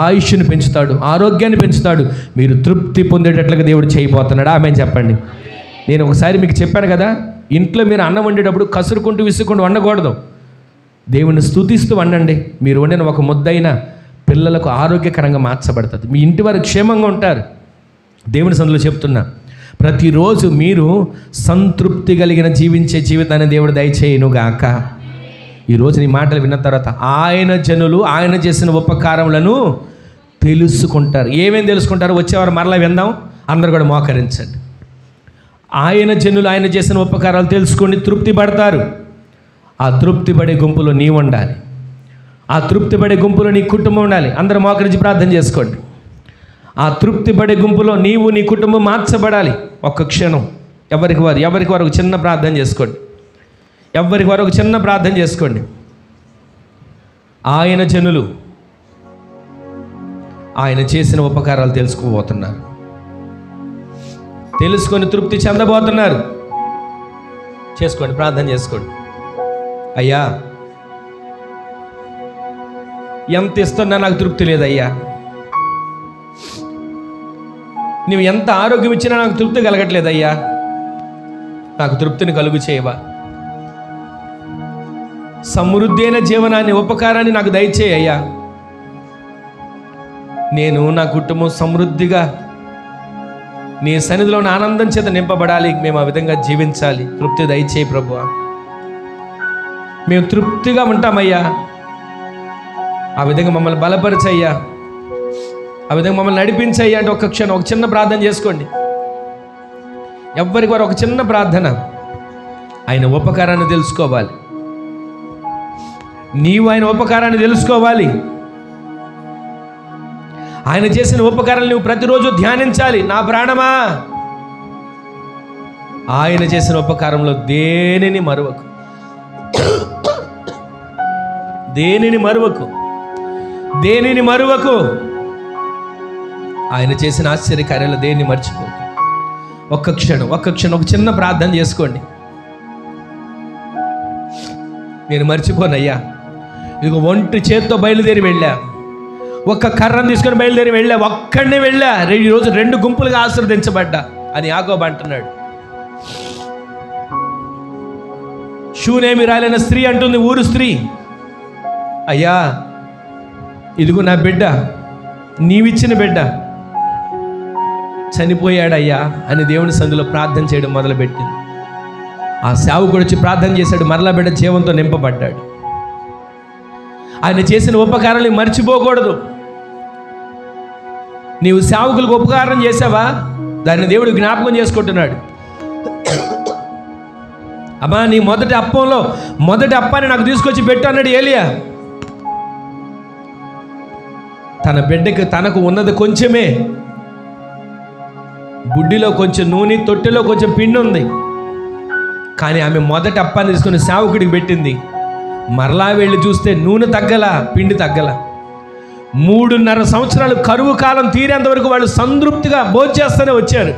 ఆయుష్ని పెంచుతాడు, ఆరోగ్యాన్ని పెంచుతాడు, మీరు తృప్తి పొందేటట్లుగా దేవుడు చేయబోతున్నాడు. ఆమె చెప్పండి. నేను ఒకసారి మీకు చెప్పాను కదా, ఇంట్లో మీరు అన్నం వండేటప్పుడు కసురుకుంటూ విసుక్కుంటూ వండకూడదు, దేవుని స్తుతిస్తూ వండండి. మీరు వండిన ఒక ముద్దైన పిల్లలకు ఆరోగ్యకరంగా మార్చబడుతుంది, మీ ఇంటి వారు క్షేమంగా ఉంటారు. దేవుని సన్నిధిలో చెప్తున్నా, ప్రతిరోజు మీరు సంతృప్తి కలిగిన జీవించే జీవితాన్ని దేవుడు దయచేయునుగాక. ఈరోజు నీ మాటలు విన్న తర్వాత ఆయన జనులు ఆయన చేసిన ఉపకారములను తెలుసుకుంటారు. ఏమేమి తెలుసుకుంటారు? వచ్చేవారు మరలా విందాం. అందరూ కూడా మోకరించండి. ఆయన జనులు ఆయన చేసిన ఉపకారాలు తెలుసుకొని తృప్తి పడతారు. ఆ తృప్తి పడే గుంపులో నీవు ఉండాలి, ఆ తృప్తి పడే గుంపులో నీ కుటుంబం ఉండాలి. అందరూ మోకరించి ప్రార్థన చేసుకోండి. ఆ తృప్తి పడే గుంపులో నీవు నీ కుటుంబం మార్చబడాలి. ఒక్క క్షణం ఎవరికి వారు ఒక చిన్న ప్రార్థన చేసుకోండి. ఎవరికి వారు ఒక చిన్న ప్రార్థన చేసుకోండి. ఆయన జనులు ఆయన చేసిన ఉపకారాలు తెలుసుకోబోతున్నారు. తెలుసుకొని తృప్తి చెందబోతున్నారు. చేసుకోండి, ప్రార్థన చేసుకోండి. అయ్యా, ఎంత ఇస్తున్నా నాకు తృప్తి లేదయ్యా. నువ్వు ఎంత ఆరోగ్యం ఇచ్చినా నాకు తృప్తి కలగట్లేదయ్యా. నాకు తృప్తిని కలుగు చేయవా. సమృద్ధి అయిన జీవనాన్ని, ఉపకారాన్ని నాకు దయచేయ్యా. నేను, నా కుటుంబం సమృద్ధిగా నీ సన్నిధిలో ఉన్న ఆనందం చేత నింపబడాలి. మేము ఆ విధంగా జీవించాలి. తృప్తి దయచేయి ప్రభువా. మేము తృప్తిగా ఉంటామయ్యా. ఆ విధంగా మమ్మల్ని బలపరిచయ్యా. ఆ విధంగా మమ్మల్ని నడిపించయ్యా. అంటే ఒక క్షణం ఒక చిన్న ప్రార్థన చేసుకోండి. ఎవ్వరికి వారు ఒక చిన్న ప్రార్థన. ఆయన ఉపకారాన్ని తెలుసుకోవాలి. నీవు ఆయన ఉపకారాన్ని తెలుసుకోవాలి. ఆయన చేసిన ఉపకారాలు నువ్వు ప్రతిరోజు ధ్యానించాలి. నా ప్రాణమా, ఆయన చేసిన ఉపకారంలో దేనిని మరువకు. దేనిని మరువకు. దేనిని మరువకు. ఆయన చేసిన ఆశ్చర్యకార్యాలు దేన్ని మర్చిపోకు. ఒక్క క్షణం ఒక చిన్న ప్రార్థన చేసుకోండి. నేను మర్చిపోనయ్యా. ఇదిగో ఒంటి చేత్తో బయలుదేరి వెళ్ళా. ఒక్క కర్రను తీసుకొని బయలుదేరి వెళ్ళా. ఒక్కడినే వెళ్ళా. ఈరోజు 2 గుంపులుగా ఆశీర్వదించబడ్డా అని యాకోబు అంటున్నాడు. షూనేమిరాలైన స్త్రీ అంటుంది, ఊరు స్త్రీ, అయ్యా ఇదిగో నా బిడ్డ, నీవిచ్చిన బిడ్డ చనిపోయాడయ్యా అని దేవుని సందులో ప్రార్థన చేయడం మొదలుపెట్టింది. ఆ సేవకుడు వచ్చి ప్రార్థన చేశాడు. మరలా బిడ్డ జీవంతో నింపబడ్డాడు. ఆయన చేసిన ఉపకారాలు మర్చిపోకూడదు. నీవు సేవకులకు ఉపకారం చేసావా, దాన్ని దేవుడు జ్ఞాపకం చేసుకుంటున్నాడు. అమ్మా, నీ మొదటి అప్పాన్ని నాకు తీసుకొచ్చి పెట్టు అన్నాడు ఏలియా. తన బిడ్డకి తనకు ఉన్నది కొంచెమే. బుడ్డిలో కొంచెం నూనె, తొట్టెలో కొంచెం పిండి ఉంది. కానీ ఆమె మొదటి అప్పాన్ని తీసుకొని సేవకుడికి పెట్టింది. మరలా వెళ్ళి చూస్తే నూనె తగ్గల, పిండి తగ్గల. 3.5 సంవత్సరాలు కరువు కాలం తీరేంత వరకు వాళ్ళు సంతృప్తిగా భోంచేస్తూనే వచ్చారు.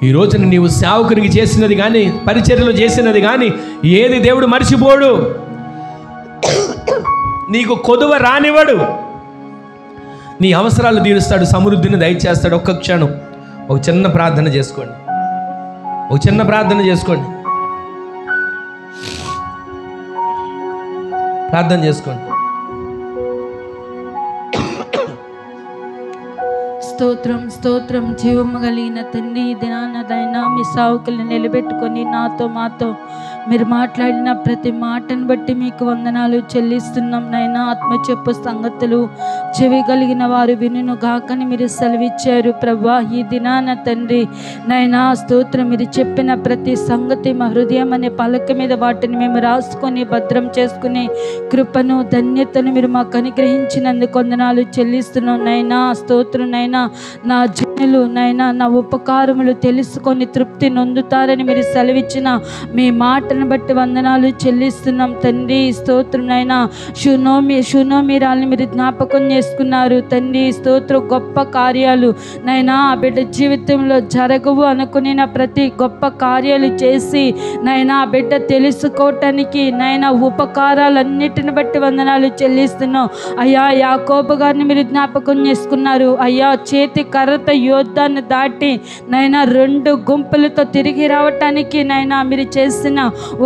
ఈ రోజున నీవు సేవకునికి చేసినది కానీ, పరిచర్యలో చేసినది కానీ ఏది దేవుడు మర్చిపోడు. నీకు కొదువ రానివ్వడు. నీ అవసరాలు తీరుస్తాడు, సమృద్ధిని దయచేస్తాడు. ఒక్క క్షణం ఒక చిన్న ప్రార్థన చేసుకోండి. ఒక చిన్న ప్రార్థన చేసుకోండి. ప్రార్థన చేసుకోండి. స్తోత్రం స్తోత్రం. జీవము కలిగిన తండ్రి, ఈ దినాన్నదైనా మీ సావుకుల్ని నిలబెట్టుకొని నాతో మాతో మీరు మాట్లాడిన ప్రతి మాటను బట్టి మీకు వందనాలు చెల్లిస్తున్నాం నైనా. ఆత్మ చెప్పు సంగతులు చెవి కలిగిన వారు వినును గాకని మీరు సెలవిచ్చారు ప్రభా. ఈ దినాన తండ్రి నైనా స్తోత్రం. మీరు చెప్పిన ప్రతి సంగతి మా హృదయం అనే పలక మీద వాటిని మేము రాసుకొని భద్రం చేసుకుని కృపను ధన్యతను మీరు మాకు అనుగ్రహించినందుకు వందనాలు చెల్లిస్తున్నాం నైనా. స్తోత్రం నైనా. నా జనులు నైనా నా ఉపకారములు తెలుసుకొని తృప్తి నొందుతారని మీరు సెలవిచ్చిన మీ మాటను బట్టి వందనాలు చెల్లిస్తున్నాం తండ్రి. స్తోత్రం నైనా. షునోమిరాల్ని మీరు జ్ఞాపకం చేసుకున్నారు తండ్రి. స్తోత్రం. గొప్ప కార్యాలు నైనా ఆ బిడ్డ జీవితంలో జరగవు అనుకుని ప్రతి గొప్ప కార్యాలు చేసి నైనా ఆ బిడ్డ తెలుసుకోవటానికి నైనా ఉపకారాలన్నిటిని బట్టి వందనాలు చెల్లిస్తున్నాం అయ్యా. యాకోబు గారిని మీరు జ్ఞాపకం చేసుకున్నారు అయ్యా. చేతి కర్రత యుద్ధాన్ని దాటి నైనా 2 గుంపులతో తిరిగి రావటానికి నైనా మీరు చేసిన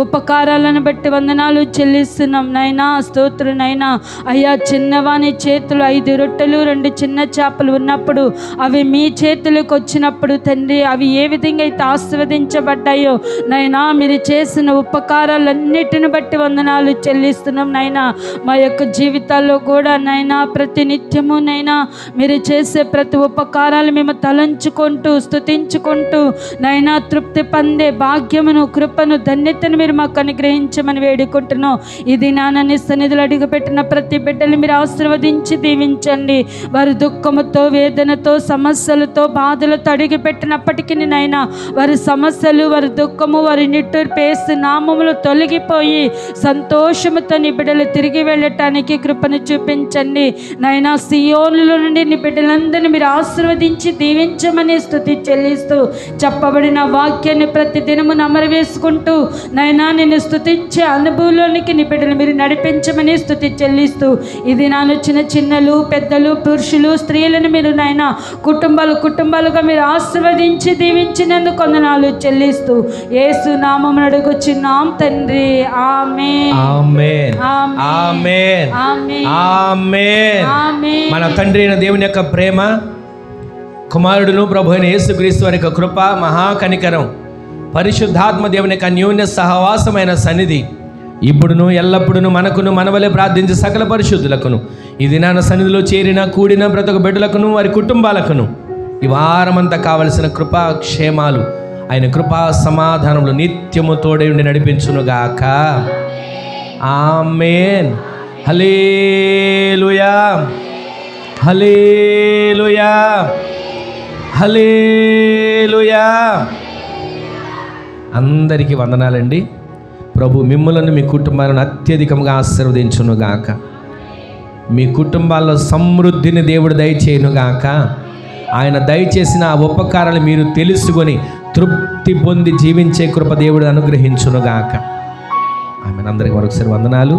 ఉపకారాలను బట్టి వందనాలు చెల్లిస్తున్నాం నైనా. స్తోత్రం నైనా. అయ్యా, చిన్నవాని చేతులు 5 రొట్టెలు 2 చిన్న చేపలు ఉన్నప్పుడు అవి మీ చేతులకు వచ్చినప్పుడు తండ్రి అవి ఏ విధంగా అయితే ఆశీర్వదించబడ్డాయో నైనా మీరు చేసిన ఉపకారాలన్నిటిని బట్టి వందనాలు చెల్లిస్తున్నాం నైనా. మా యొక్క జీవితాల్లో కూడా నైనా ప్రతి నిత్యము నైనా మీరు చేసే ప్రతి ఉపకారాలు మేము తలంచుకుంటూ స్తుతించుకుంటూ నైనా తృప్తి పొందే భాగ్యమును కృపను ధన్యతను పరిశుద్ధతను మీరు మాకు అనుగ్రహించమని వేడుకుంటున్నాం. ఇది నాన్న సన్నిధులు అడుగుపెట్టిన ప్రతి బిడ్డలు మీరు ఆశీర్వదించి దీవించండి. వారి దుఃఖముతో, వేదనతో, సమస్యలతో, బాధలతో అడుగుపెట్టినప్పటికీ నైనా వారి సమస్యలు, వారి దుఃఖము, వారి నిట్టూర్పు యేసు నామములు తొలగిపోయి సంతోషముతో నీ బిడ్డలు తిరిగి వెళ్ళటానికి కృపను చూపించండి నైనా. సియోనులో నుండి నీ బిడ్డలందరినీ మీరు ఆశీర్వదించి దీవించమని స్తుతి చెల్లిస్తూ, చెప్పబడిన వాక్యాన్ని ప్రతి దినము నమరవేసుకుంటూ నైనా నిన్ను స్తుతించే అనుభవంలోనికి నీ బిడ్డలు మీరు నడిపించమని స్తుతి చెల్లిస్తూ, ఇది నాను చిన్న చిన్నలు, పెద్దలు, పురుషులు, స్త్రీలను మీరు నాయన కుటుంబాలుగా మీరు ఆశీర్వదించి దీవించినందుకు వందనాలు చెల్లిస్తూ యేసు నామమున అడుగుచున్నాం తండ్రి. ఆమేన్. ఆమేన్. ఆమేన్. ఆమేన్. ఆమేన్. మన తండ్రి అయిన దేవుని యొక్క ప్రేమ, కుమారుడును ప్రభు అయిన యేసుక్రీస్తు వారి యొక్క కృప, మహాకనికరం, పరిశుద్ధాత్మ దేవుని యొక్క అన్యోన్య సహవాసమైన సన్నిధి ఇప్పుడును ఎల్లప్పుడూ మనకును మనవలే ప్రార్థించే సకల పరిశుద్ధులకును ఈ దినాన సన్నిధిలో చేరిన కూడిన ప్రతి ఒక్క బిడ్డలకును వారి కుటుంబాలకును ఈ వారమంతా కావలసిన కృపా క్షేమాలు ఆయన కృపా సమాధానములు నిత్యము తోడై ఉండి నడిపించునుగాక. ఆమేన్. హల్లెలూయా, హల్లెలూయా, హల్లెలూయా. అందరికీ వందనాలండి. ప్రభు మిమ్ములను మీ కుటుంబాలను అత్యధికంగా ఆశీర్వదించునుగాక. మీ కుటుంబాల్లో సమృద్ధిని దేవుడు దయచేయునుగాక. ఆయన దయచేసిన ఆ ఉపకారాలు మీరు తెలుసుకొని తృప్తి పొంది జీవించే కృప దేవుడు అనుగ్రహించునుగాక. ఆమె అందరికీ మరొకసారి వందనాలు.